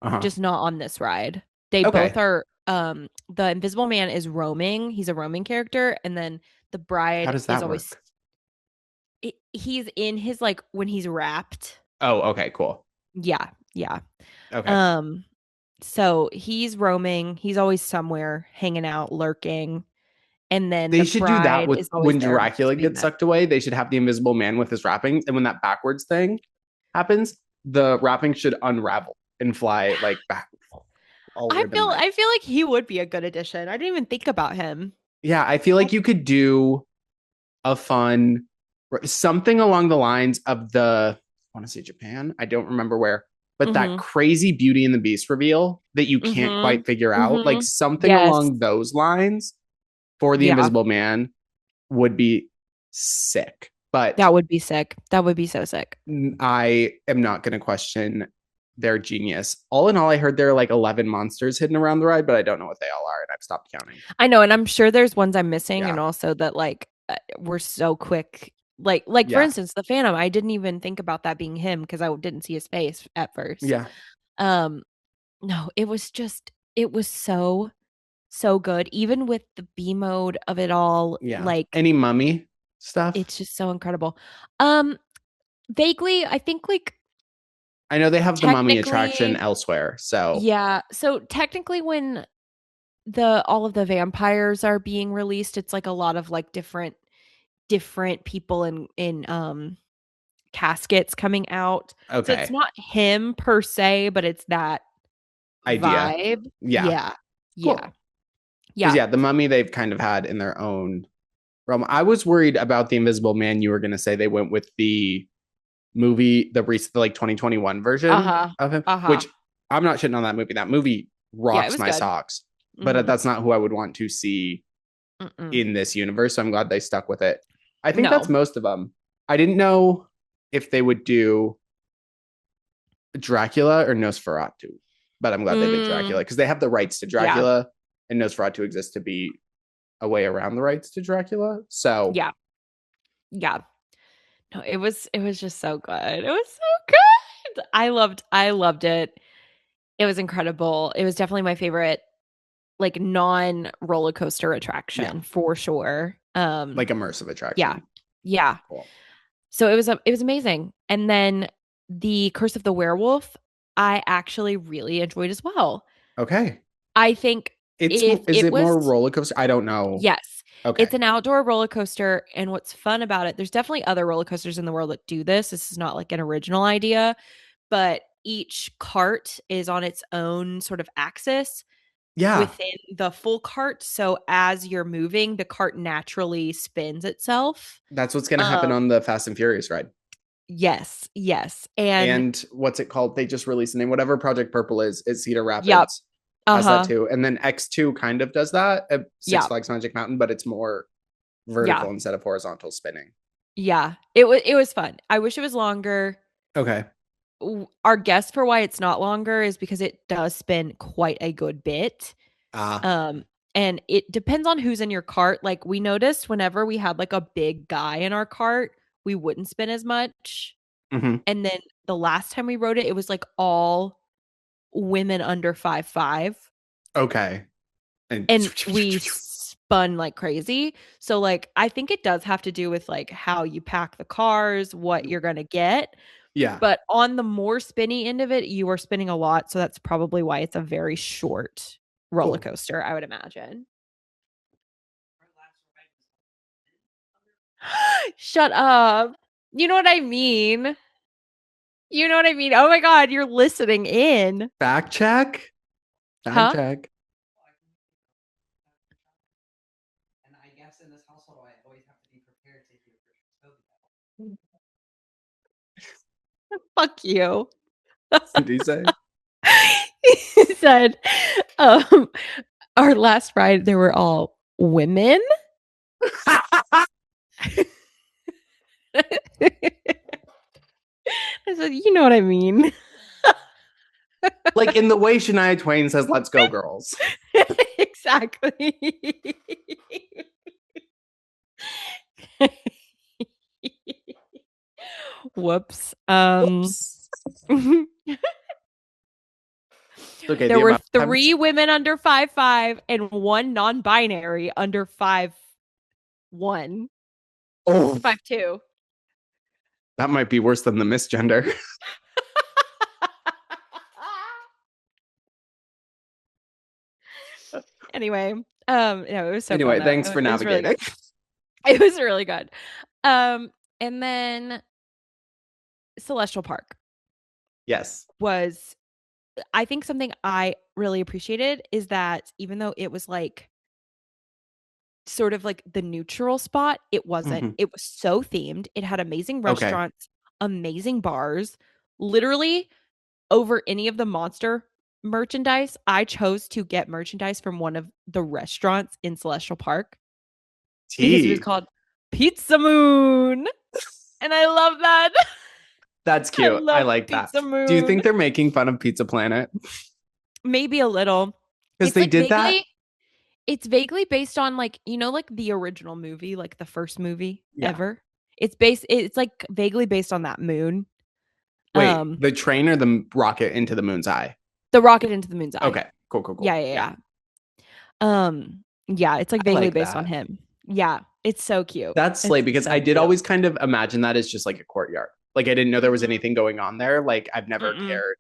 Uh huh. just not on this ride. They both Okay. are the Invisible Man is roaming. He's a roaming character, and then the How bride does is that always work? he's in his like when he's wrapped. Oh, okay, cool. Yeah, yeah. Okay. Um so he's roaming. He's always somewhere hanging out, lurking. And then They the should do that bride with is always when there Dracula to be gets met. sucked away. They should have the Invisible Man with his wrappings, and when that backwards thing happens, the wrapping should unravel and fly like back all ribbon like. I feel like he would be a good addition. I didn't even think about him. Yeah, I feel like you could do a fun something along the lines of the I want to say Japan. I don't remember where, but that Mhm. crazy Beauty and the Beast reveal that you can't Mhm. quite figure out, like Mhm. something Yes. along those lines for the Yeah. Invisible Man would be sick. But That would be sick. That would be so sick. I am not going to question their genius. All in all, I heard there are like 11 monsters hidden around the ride, but I don't know what they all are, and I've stopped counting. I know, and I'm sure there's ones I'm missing, Yeah. and also that like we're so quick. Like for Yeah. instance, the Phantom. I didn't even think about that being him because I didn't see his face at first. Yeah. Um, no, it was so good. Even with the B mode of it all, Yeah. like Any mummy stuff? it's just so incredible. Um, Vaguely, I think like I know they have the mummy attraction technically, elsewhere. So, yeah. So technically, when the all of the vampires are being released, it's like a lot of like different people in caskets coming out. So it's okay. not him per se, but it's that Idea. vibe. Yeah. Yeah. Yeah. Cool. Because, Yeah. yeah, the mummy they've kind of had in their own realm. I was worried about the Invisible Man. You were going to say they went with the movie, the recent, like 2021 version Uh-huh. of him, Uh-huh. which I'm not shitting on that movie. That movie Yeah, it rocks was my good. socks, but Mhm. that's not who I would want to see Mm-mm. in this universe. So I'm glad they stuck with it. I think that's No. most of them. I didn't know if they would do Dracula or Nosferatu, but I'm glad they did Dracula Mm, because they have the rights to yeah. Dracula, and Nosferatu exists to be a way around the rights to Dracula. So Yeah. Yeah. No, it was just so good. It was so good. I loved it. It was incredible. It was definitely my favorite like non roller coaster yeah, attraction for sure. like immersive Yeah. attraction. Yeah. Cool. So it was amazing. And then the Curse of the Werewolf, I actually really enjoyed as well. Okay. I think It's if is it it more was roller coaster? I don't know. yes, it's Okay. an outdoor roller coaster. And what's fun about it, there's definitely other roller coasters in the world that do this. This is not like an original idea, but each cart is on its own sort of axis Yeah, within the full cart. So as you're moving, the cart naturally spins itself. that's what's going to happen Um, on the Fast and Furious ride. yes, yes. And And what's it called? They just released the name. Whatever Project Purple is, Cedar yep. Rapids has that Uh-huh. too. And then X2 kind of does that at Six Yeah. Flags Magic Mountain, but it's more Yeah. vertical instead of horizontal spinning. Yeah. It was fun. I wish it was longer. Okay. Our guess for why it's not longer is because it does spin quite a good bit. Ah. Um and it depends on who's in your cart. Like we noticed whenever we had like a big guy in our cart, we wouldn't spin as much. Mhm. And then the last time we rode it, it was like all women under 5'5", Okay. And and we spun like crazy. So like I think it does have to do with like how you pack the cars, what you're going to get. yeah. But on the more spinny end of it, you are spinning a lot, so that's probably why it's a very short roller Cool. coaster, I would imagine. Shut up. You know what I mean? You know what I mean? Oh my god, you're listening in. Fact check. Fact Huh? check. Fuck you. Did he say? He said, um, our last ride, they were all women. I said, you know what I mean. Like in the way Shania Twain says, let's go, girls. Exactly. Whoops. Whoops. Okay, the There were amount of three times. women under 5'5" and one non-binary under 5'1", Oh, 5'2". that might be worse than the misgender. Anyway, no, it was so fun Anyway, though. thanks for It was really navigating. good. It was really good. And then Celestial Park Yes. was, I think something I really appreciated is that even though it was like sort of like the neutral spot, it wasn't. Mhm. It was so themed. It had amazing Okay. restaurants, amazing bars. Literally over any of the monster merchandise, I chose to get merchandise from one of the restaurants in Celestial Park because it was Tea. called Pizza Moon. And I love that. That's I cute. I love like that. Pizza Do you Moon. think they're making fun of Pizza Planet? Maybe a little. Because It's they like did that. vaguely based on like, like the original movie, like the first movie Yeah. ever. It's like vaguely based on that moon. Wait, Um the train or the rocket into the moon's eye? the rocket into the moon's eye. Okay. Cool, cool, Yeah, cool. yeah, Yeah. yeah. Yeah, it's like I vaguely like based on that. him. Yeah, it's so cute. That's It's slay because I so did cute. always kind of imagine that as just like a courtyard. Like I didn't know there was Mhm. anything going on there. Like I've never Mm-mm. cared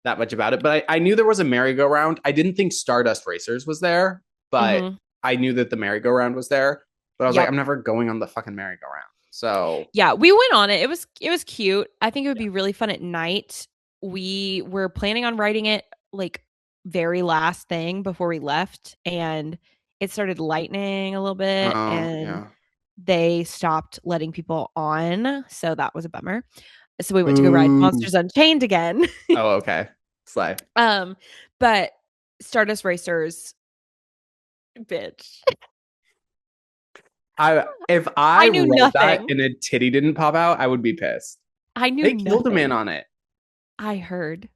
that much about it. But I knew there was a merry-go-round. I didn't think Stardust Racers was there, but Mhm. I knew that the merry-go-round was there. But I was like, Yep. I'm never going on the fucking merry-go-round. So Yeah, we went on it. It was cute. I think it would be really fun at night. We were planning on writing it like very last thing before we left, and it started lightning a little bit and yeah. they stopped letting people on, so that was a bummer. So we went to go ride Ooh. Monsters Unchained again. Oh, okay. Slay. um but Stardust Racers, bitch. If I I knew rode that nothing. and a titty didn't pop out, I would be pissed. I knew They killed a man nothing. on it. I heard.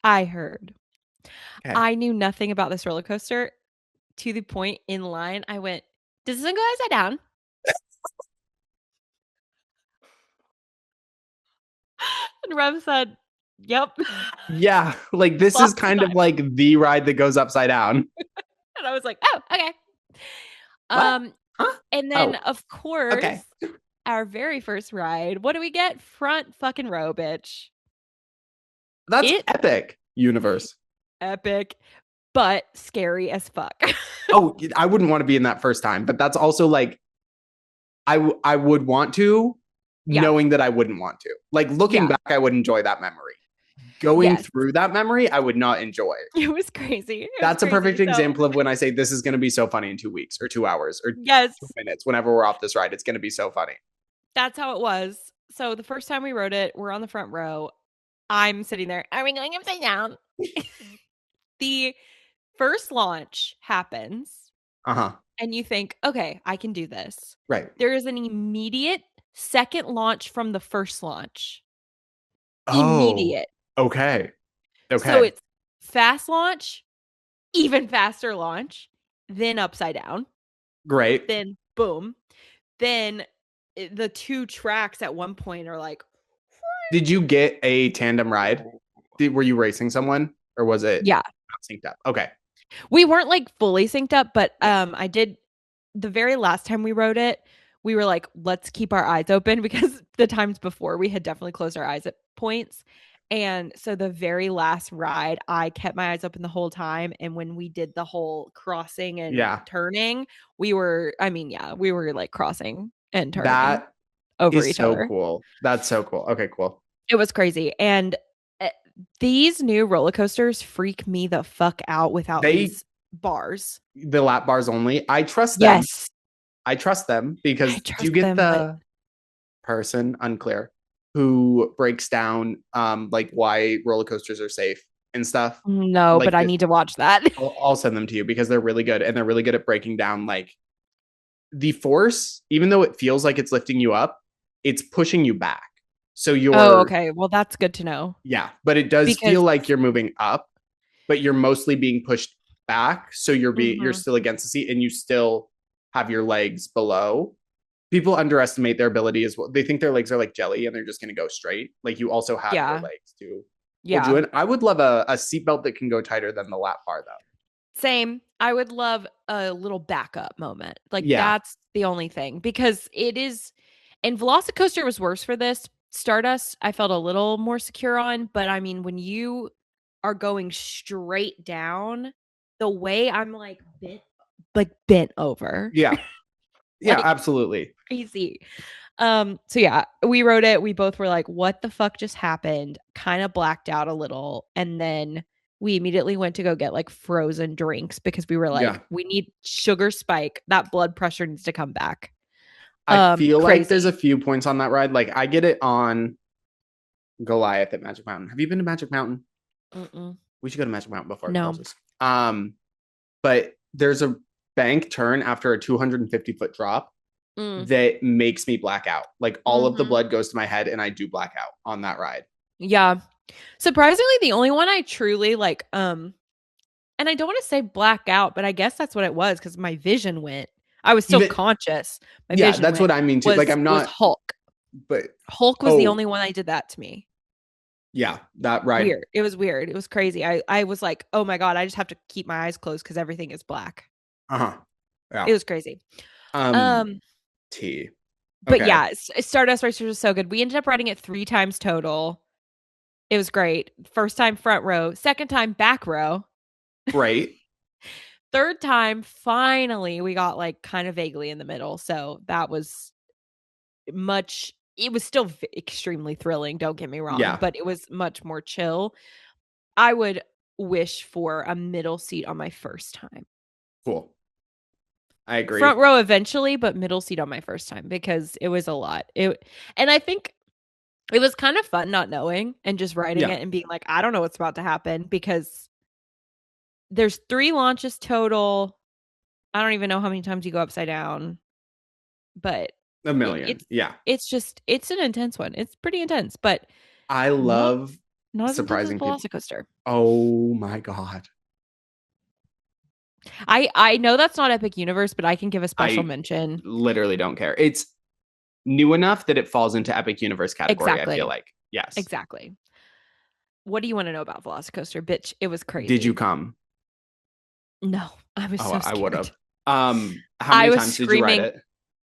I heard. Okay. I knew nothing about this roller coaster to the point in line I went, "Does this one go upside down?" And Rev said, "Yep." Yeah, like this is Lots of kind of time. like the ride that goes upside down. And I was like, "Oh, okay." What? Um, Huh? and then Oh, of course, okay. our very first ride, what do we get? Front fucking row, bitch. That's It epic. Universe. epic, but scary as fuck. Oh, I wouldn't want to be in that first time, but that's also like I would want to, Yeah. knowing that I wouldn't want to. Like looking Yeah. back, I would enjoy that memory. Going Yes. through that memory, I would not enjoy. It was crazy. It was That's a crazy. perfect So, example of when I say this is going to be so funny in 2 weeks or 2 hours or yes, 2 minutes. Whenever we're off this ride, it's going to be so funny. that's how it was. So the first time we rode it, we're on the front row. I'm sitting there. Are we going upside down? The first launch happens, Uh huh. and you think, okay, I can do this. Right. There is an immediate second launch from the first launch. Oh. Immediate. Okay. So Okay. it's fast launch, even faster launch, then upside down, Great. then boom. Then the two tracks at one point are like, Did you get a tandem ride? Were you racing someone or was it yeah. not synced up? Okay. We weren't like fully synced up, but Yeah. I did the very last time we wrote it, we were like, let's keep our eyes open because the times before we had definitely closed our eyes at points. And so the very last ride, I kept my eyes open the whole time. And when we did the whole crossing and Yeah. turning, we were like crossing and turning That over is each so other. cool. That's so cool. Okay, cool. It was crazy. And these new roller coasters freak me the fuck out without They these bars. the lap bars only. I trust them. Yes, I trust them I because do you trust get them, but the person unclear who breaks down like why roller coasters are safe and stuff? no, Like but I this, need to watch that. I'll send them to you because they're really good and they're really good at breaking down like the force, even though it feels like it's lifting you up, it's pushing you back. So Oh, you're, okay. Well, that's good to know yeah, but it does because feel like you're moving up, but you're mostly being pushed back. So you're mhm, still against the seat and you still have your legs below. People underestimate their ability as well. They think their legs are like jelly and they're just going to go straight. Like you also have your yeah. legs too. hold you Yeah. in. I would love a seatbelt that can go tighter than the lap bar, though. Same. I would love a little backup moment. Like Yeah. that's the only thing because it is and Velocicoaster was worse for this. Stardust I felt a little more secure on, but I mean when you are going straight down, the way I'm bent over. Yeah. Yeah, Like absolutely. crazy. So yeah, we wrote it. We both were like, what the fuck just happened? Kind of blacked out a little. And then we immediately went to go get like frozen drinks because we were Yeah. like, we need sugar spike. That blood pressure needs to come back. I feel like there's a Crazy. few points on that ride. Like I get it on Goliath at Magic Mountain. Have you been to Magic Mountain? Mm-mm. We should go to Magic Mountain before it No. closes. But there's a bank turn after a 250-foot drop Mm. that makes me black out. Like all of the Mhm. blood goes to my head and I do black out on that ride. Yeah. Surprisingly, the only one I truly like, and I don't want to say black out, but I guess that's what it was because my vision went. I was still Even conscious. My yeah, vision that's went what I mean too. Like I'm was not, Hulk. but Hulk was the oh only one I did that to me. yeah, that ride. Weird. It was weird. It was crazy. I was like, oh my God, I just have to keep my eyes closed because everything is black. Uh-huh. It Yeah. was crazy. Um Um, T. but Okay. yeah, Stardust Racers was so good. We ended up riding it 3 times total. It was great. First time front row, second time back row. Right. Third time, finally, we got like kind of vaguely in the middle. So that was much, it was still extremely thrilling, don't get me wrong, Yeah. but it was much more chill. I would wish for a middle seat on my first time. Cool. I agree. Front row eventually, but middle seat on my first time because it was a lot. And I think it was kind of fun not knowing and just writing Yeah. it and being like, I don't know what's about to happen because there's 3 launches total. I don't even know how many times you go upside down, but A it, million. it's Yeah. it's just it's an intense one. It's pretty intense, but I not love not as intense as surprising people. Velocicoaster. Oh my God. I know that's not Epic Universe, but I can give a special I mention. literally don't care. It's new enough that it falls into Epic Universe category, I feel Exactly. like. Yes. Exactly. What do you want to know about Velocicoaster? Bitch, it was Did you crazy. come? No, I was Oh, so I would have. scared. How I many was times did you ride screaming it?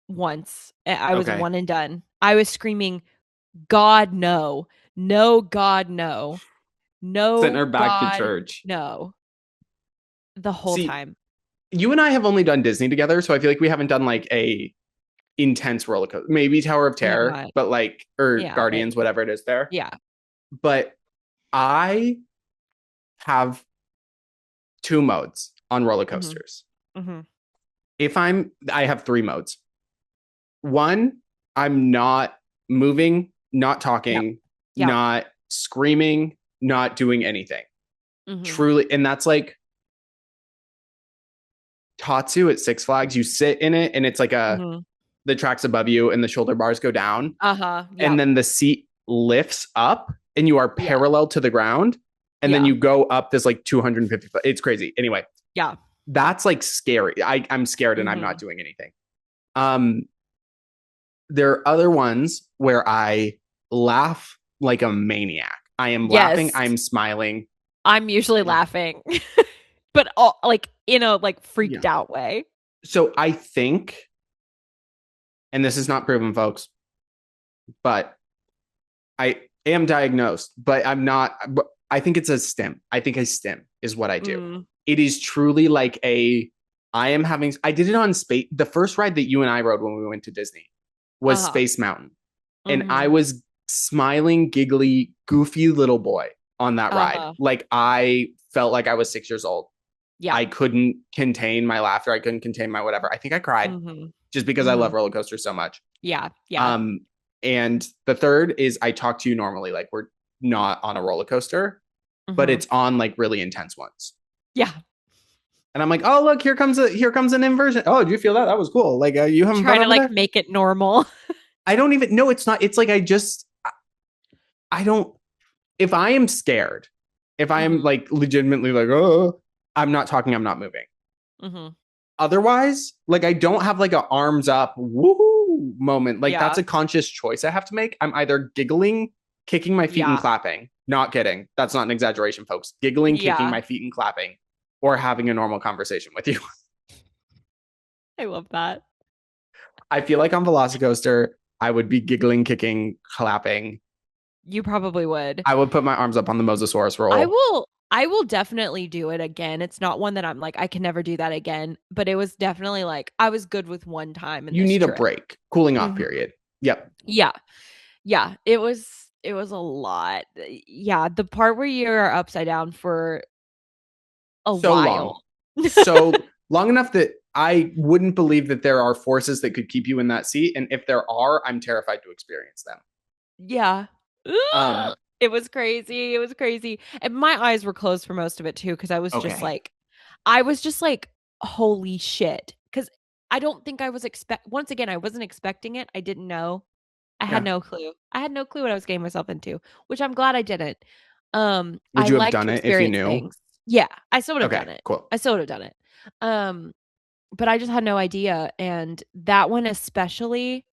once. I was Okay. one and done. I was screaming, God, no. No, God, no. Sent her No, back to God, church. no. The whole See, time. you and I have only done Disney together, so I feel like we haven't done like a intense roller coaster. Maybe Tower of We have Terror, not. but like or Yeah, but Guardians, whatever it is there. yeah. But I have two modes on roller Hmm. coasters. Hmm. I have three modes. One, I'm not moving, not Yep. talking, Yep. not screaming, not doing anything. Hmm. Truly, and that's like Tatsu at Six Flags. You sit in it, and it's like Hmm. the tracks above you, and the shoulder bars go down, Uh-huh. and Yep. then the seat lifts up, and you are Yeah. parallel to the ground, and then Yeah. you go up this like 250 foot. It's crazy. Anyway, Yeah. that's like scary. I'm scared, and I'm Hmm. not doing anything. Um, there are other ones where I laugh like a maniac. I am laughing. Yes. I'm smiling. I'm usually laughing. But all, like in a like freaked Yeah. out way. So I think, and this is not proven, folks, but I am diagnosed, but I'm not. I think it's a stim. I think a stim is what I do. Mm. It is truly like I am having. I did it on space. The first ride that you and I rode when we went to Disney was Uh-huh. Space Mountain, and I Hmm. was smiling, giggly, goofy little boy on that ride. Uh-huh. Like I felt like I was 6 years old. Yeah. I couldn't contain my laughter. I couldn't contain my whatever. I think I cried Hmm. just because I Hmm. love roller coasters so much. Yeah. Yeah. And the third is I talk to you normally, like we're not on a roller coaster, but Hmm. it's on like really intense ones. Yeah. And I'm like, oh look, here comes an inversion. Oh, did you feel that? That was cool. Like, you having fun Trying to over like there? make it normal. I don't even know. It's not. It's like I don't. If I am scared, if I am Hmm. like legitimately like, oh, I'm not talking. I'm not moving. Hmm. Otherwise, like I don't have like a arms up woohoo moment. Like that's Yeah. a conscious choice I have to make. I'm either giggling, kicking my feet and Yeah. clapping. Not kidding. That's not an exaggeration, folks. Giggling, kicking Yeah. my feet and clapping, or having a normal conversation with you. I love that. I feel like on Velocicoaster, I would be giggling, kicking, clapping. You probably would. I would put my arms up on the Mosasaurus I roll. will I will definitely do it again. It's not one that I'm like I can never do that again, but it was definitely like I was good with one time in You this need a trip. break, cooling off Mhm. period. Yep. Yeah. Yeah, it was a lot. Yeah, the part where you're upside down for a So long. while. So long enough that I wouldn't believe that there are forces that could keep you in that seat. And if there are, I'm terrified to experience them. Yeah. Um, Ugh, it was crazy. It was crazy. And my eyes were closed for most of it too, because okay. I was just like, holy shit. Because I don't think I was once again, I wasn't expecting it. I didn't know. I had Yeah. no clue. I had no clue what I was getting myself into, which I'm glad I didn't. Would I you have like done to it if you experience knew? things. Yeah, I still would have Okay, done it. cool. I still would have done it. Um, but I just had no idea. And that one especially,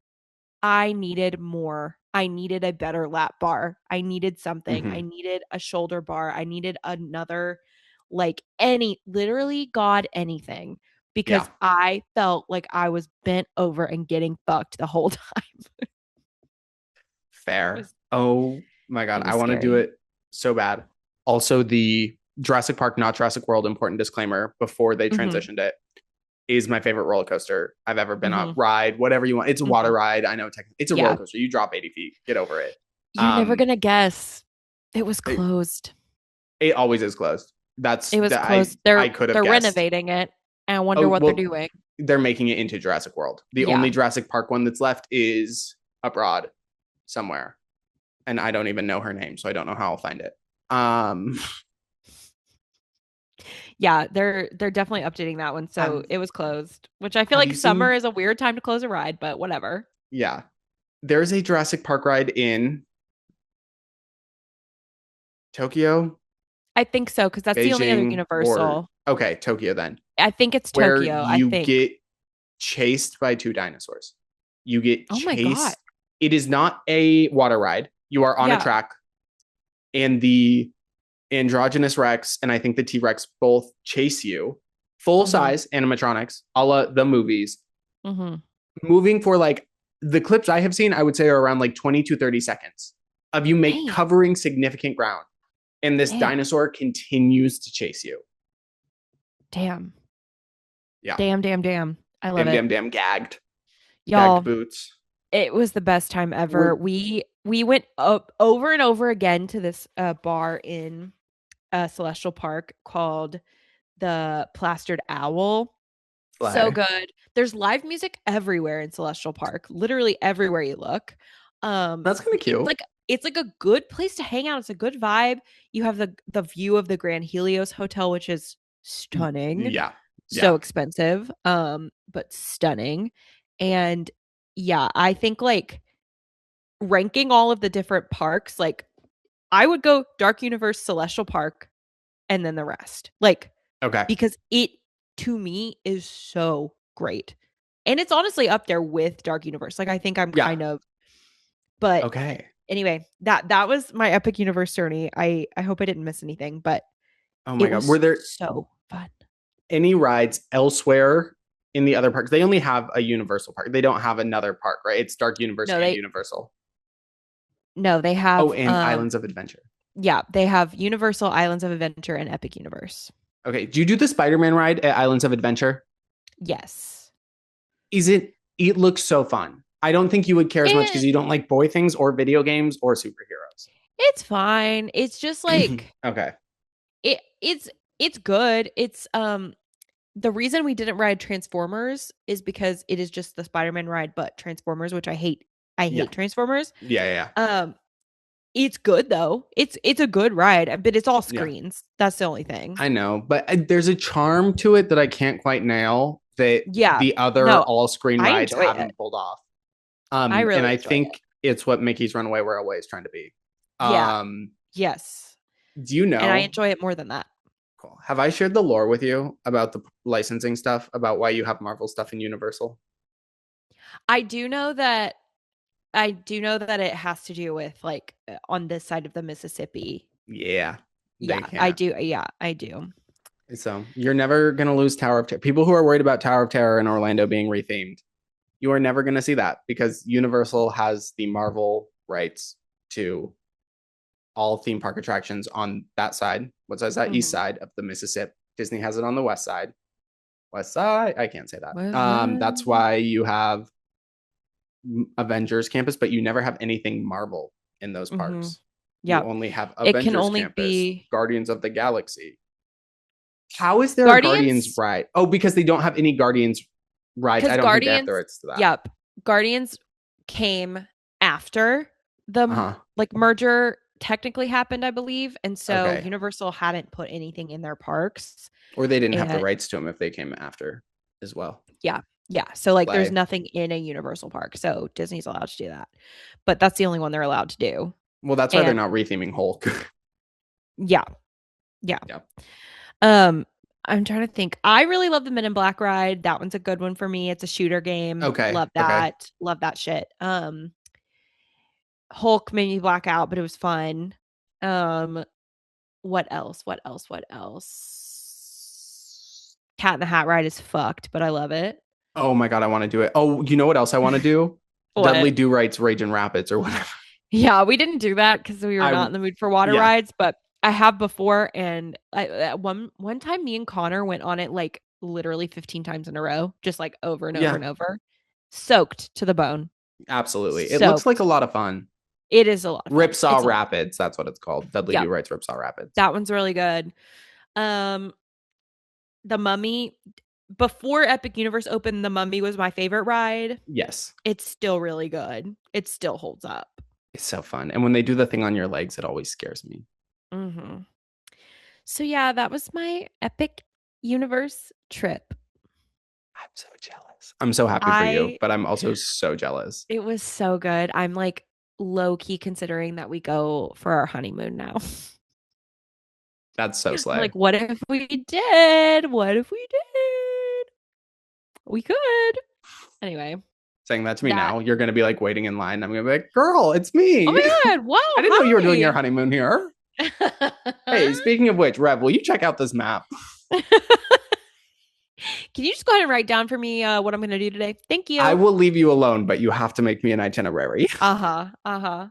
I needed more. I needed a better lap bar. I needed something. I Hmm. needed a shoulder bar. I needed another, like literally God, anything, Yeah, because I felt like I was bent over and getting fucked the whole time. It fair. was Oh my it God. I was want to do scary. it so bad. Also, the Jurassic Park, not Jurassic World, important disclaimer before they Mhm. transitioned it, is my favorite roller coaster I've ever been on. Mhm. Ride, whatever you want. It's a water Mhm. ride. I know it's a roller Yeah. coaster. You drop 80 feet, get over it. You're never Um, gonna guess. It was it, closed. it always is closed. That's It was that closed. I could have They're guessed. renovating it, and I wonder Oh, what they're well, doing. they're making it into Jurassic World. The only Yeah. Jurassic Park one that's left is abroad somewhere. And I don't even know her name, so I don't know how I'll find it. Um, Yeah, they're definitely updating that one. So have it was closed, which I feel have like you summer seen? is a weird time to close a ride, but whatever. Yeah, there's a Jurassic Park ride in Tokyo, I think so, because that's the only other Beijing, or Universal. okay, Tokyo then, I think it's where Tokyo. I you think. get chased by two dinosaurs. You get Oh my God. chased. It is not a water ride. You are on a Yeah. track, and the androgynous Rex and I think the T Rex both chase you, full Mm-hmm. size animatronics, a la the movies, Mm-hmm. moving for like the clips I have seen, I would say are around like 20 to 30 seconds of you make Damn. covering significant ground. And this Damn. dinosaur continues to chase you. Damn. Yeah. Damn. Damn. Damn. I love Damn, it. damn, damn. Gagged. Gagged Y'all, boots. it was the best time ever. We're We went up over and over again to this bar in Celestial Park called the Plastered Owl. So Slay. good. There's live music everywhere in Celestial Park, literally everywhere you look. That's kind of It's cute. like a good place to hang out. It's a good vibe. You have the view of the Grand Helios Hotel, which is stunning. Yeah. So Yeah. expensive, but stunning. And yeah, I think like ranking all of the different parks, like I would go Dark Universe, Celestial Park, and then the rest. Like Okay. because it to me is so great. And it's honestly up there with Dark Universe. Like I think I'm Yeah. kind of but Okay. anyway, that was my epic universe journey. I hope I didn't miss anything, but Oh my it God. was Were there so fun. any rides elsewhere in the other parks? They only have a Universal park. They don't have another park, right? It's Dark Universe No, and they Universal. no, they Oh, have and Islands of Adventure. yeah, they have Universal Islands of Adventure and Epic Universe. Okay. Do you do the Spider-Man ride at Islands of Adventure? Yes. Is it? It looks so fun. I don't think you would care as much because It you don't like boy things or video games or superheroes. it's fine. It's just like Okay. it's good. It's the reason we didn't ride Transformers is because it is just the Spider-Man ride, but Transformers, which I hate. I Yeah. hate Transformers. Yeah. Yeah. Um, it's good though. It's a good ride, but it's all Yeah. screens. That's the only thing. I know, but there's a charm to it that I can't quite nail that Yeah. the other No, all screen I rides enjoy it. haven't pulled off. I And really I enjoy it. think it's what Mickey's Runaway Railway is trying to be. Yeah. Um, Yes. do you And I know? enjoy it more than that. Cool. Have I shared the lore with you about the licensing stuff, about why you have Marvel stuff in Universal? I do know that I do know that it has to do with like on this side of the Mississippi. Yeah, they Yeah, I can't. do. Yeah, I do. So you're never gonna lose Tower of Terror. People who are worried about Tower of Terror in Orlando being rethemed, you are never gonna see that because Universal has the Marvel rights to all theme park attractions on that side. What side's that? East Mhm. side of the Mississippi. Disney has it on the west side. West side. I can't say that. What's that? That's why you have Avengers Campus, but you never have anything Marvel in those Mhm. parks. You Yeah. only have It can Avengers only Campus, be Guardians of the Galaxy. How is there a Guardians Guardians ride? Oh, because they don't have any Guardians rides. I cuz don't think they have the Guardians, rights to that. yep. Guardians came after the Uh-huh. like merger technically happened, I believe. And so Okay. Universal hadn't put anything in their parks. Or they didn't have the And rights to them if they came after as well. yeah. Yeah. So like there's Play. nothing in a Universal park. So Disney's allowed to do that. But that's the only one they're allowed to do. Well, that's why they're And not retheming Hulk. yeah. Yeah. Yeah. Um, I'm trying to think. I really love the Men in Black ride. That one's a good one for me. It's a shooter game. Okay. Love Okay. that. Love that shit. Hulk made me black out, but it was fun. Um, what else? What else? What else? Cat in the Hat ride is fucked, but I love it. Oh my god, I want to do it. Oh, you know what else I want to do? Dudley What? Do Right's Raging Rapids or whatever. Yeah, we didn't do that because we were not I in the mood for water yeah. rides, but I have before, and one time, me and Connor went on it like literally 15 times in a row, just like over and over Yeah, and over, soaked to the bone. absolutely. It looks like a Soaked. lot of fun. It is a lot of fun. Ripsaw It's a lot. Rapids, that's what it's called. Dudley Do Yep, Right's Ripsaw Rapids. that one's really good. Um, the Mummy, before Epic Universe opened, the Mummy was my favorite ride. Yes. It's still really good. It still holds up. It's so fun. And when they do the thing on your legs, it always scares me. Mm-hmm. So yeah, that was my Epic Universe trip. I'm so jealous. I'm so happy for you, I but I'm also so jealous. It was so good. I'm like low key considering that we go for our honeymoon now. That's so I'm slay. like, what if we did? What if we did? We could. Anyway, Saying that to me that. now, you're going to be like waiting in line. I'm going to be like, girl, it's Oh me. my god! Wow, I didn't know you were doing your hi. honeymoon here. Hey, speaking of which, Rev, will you check out this map? Can you just go ahead and write down for me what I'm going to do today? Thank I you. will leave you alone, but you have to make me an itinerary. Uh huh. Uh huh.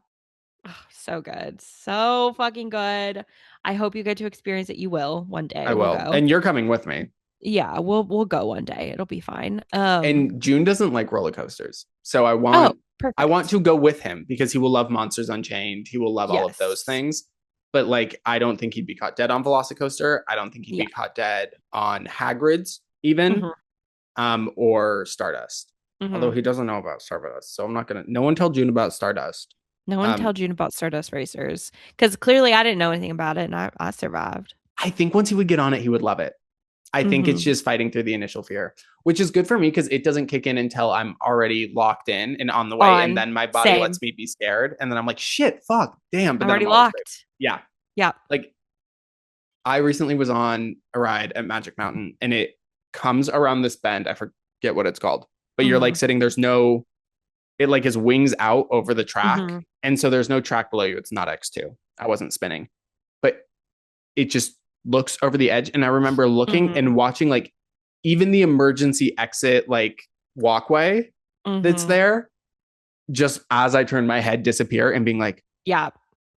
Oh, so good. So fucking good. I hope you get to experience it. You will one day. I We'll will. go. And you're coming with me. Yeah, we'll go one day. It'll be fine. And June doesn't like roller coasters. So Oh, I want perfect. to go with him because he will love Monsters Unchained. He will love all of those Yes. things. But like I don't think he'd be caught dead on Velocicoaster. I don't think he'd Yeah. be caught dead on Hagrid's even. Mhm. Or Stardust. Although Mhm. he doesn't know about Stardust. So I'm not gonna no one tell June about Stardust. No one Um, tell June about Stardust Racers because clearly I didn't know anything about it and I survived. I think once he would get on it, he would love it. I think it's Mhm. just fighting through the initial fear, which is good for me because it doesn't kick in until I'm already locked in and on the way. And On. then my body Same. lets me be scared. And then I'm like, shit, fuck, damn. But I'm then already I'm always brave. locked. Yeah. Yeah. Like I recently was on a ride at Magic Mountain and it comes around this bend. I forget what it's called, but you're like Mhm. sitting, there's no, it like is wings out over the track. Mhm. And so there's no track below you. It's not X2. I wasn't spinning, but it just looks over the edge. And I remember looking Mhm. and watching like even the emergency exit like walkway that's Mhm. there just as I turned my head disappear and being like, Yeah.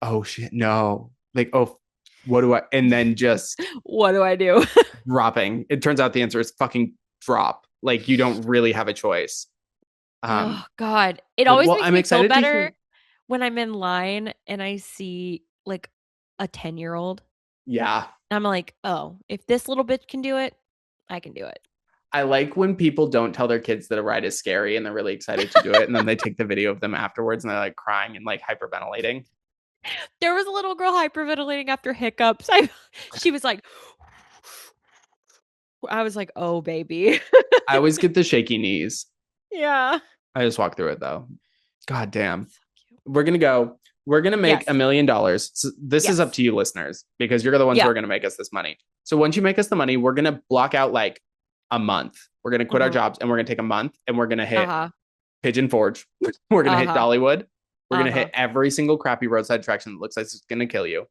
oh shit, no. Like, oh, what do I? And then just What do I do? dropping. It turns out the answer is fucking drop. Like you don't really have a choice. Oh God. It But always well, makes I'm me feel excited to better hear. when I'm in line and I see like a 10-year-old. Yeah. I'm like, oh, if this little bitch can do it, I can do it. I like when people don't tell their kids that a ride is scary and they're really excited to do it. And then they take the video of them afterwards and they're like crying and like hyperventilating. There was a little girl hyperventilating after hiccups. She was like, I was like, oh baby. I always get the shaky knees. Yeah. I just walk through it though. God damn. So cute. We're going to go. We're going to make Yes. $1,000,000. So this is up Yes. to you, listeners, because you're the ones who Yeah. are going to make us this money. So once you make us the money, we're going to block out like a month. We're going to quit our Mhm. jobs and we're going to take a month and we're going to hit Uh-huh. Pigeon Forge. We're gonna hit Uh-huh. Dollywood. We're gonna Uh-huh. hit every single crappy roadside attraction that looks like it's gonna kill you.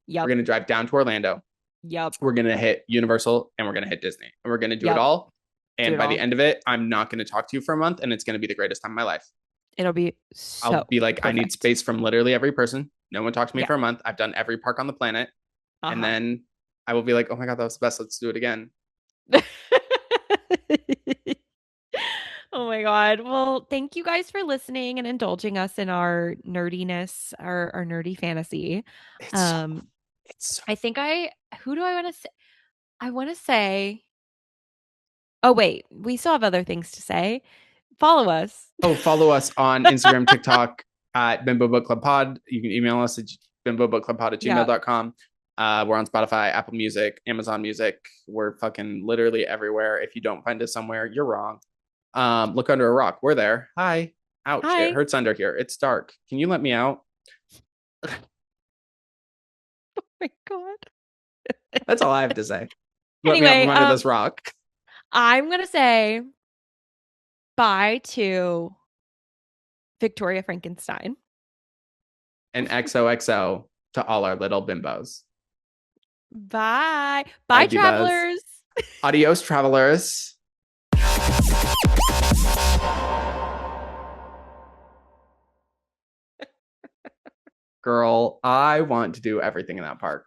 We're Yep. gonna drive down to Orlando. Yep. We're gonna hit Universal and we're gonna hit Disney. And we're gonna do it Yep. all. Do And it by the all. end of it, I'm not gonna talk to you for a month, and it's gonna be the greatest time of my life. It'll be I'll so be like, I need perfect. space from literally every person. No one talked to me Yeah. for a month. I've done every park on the planet. And Uh-huh. then I will be like, oh my God, that was the best. Let's do it again. Oh my God. Well, thank you guys for listening and indulging us in our nerdiness, our nerdy fantasy. It's so, Um, it's so. I think who do I want to say? I want to say, oh wait, we still have other things to say. Follow us. Oh, follow us on Instagram, TikTok at bimbobookclubpod. You can email us at bimbobookclubpod at Yeah. gmail.com. We're on Spotify, Apple Music, Amazon Music. We're fucking literally everywhere. If you don't find us somewhere, you're wrong. Look under a rock. We're there. Hi. Ouch. It Hi. hurts under here. It's dark. Can you let me out? Oh my God. That's all I have to say. Let me out Anyway, from under this rock. I'm gonna say bye to Victoria Frankenstein. And XOXO to all our little bimbos. Bye. Bye, Bye, divas. travelers. Adios, travelers. Girl, I want to do everything in that park.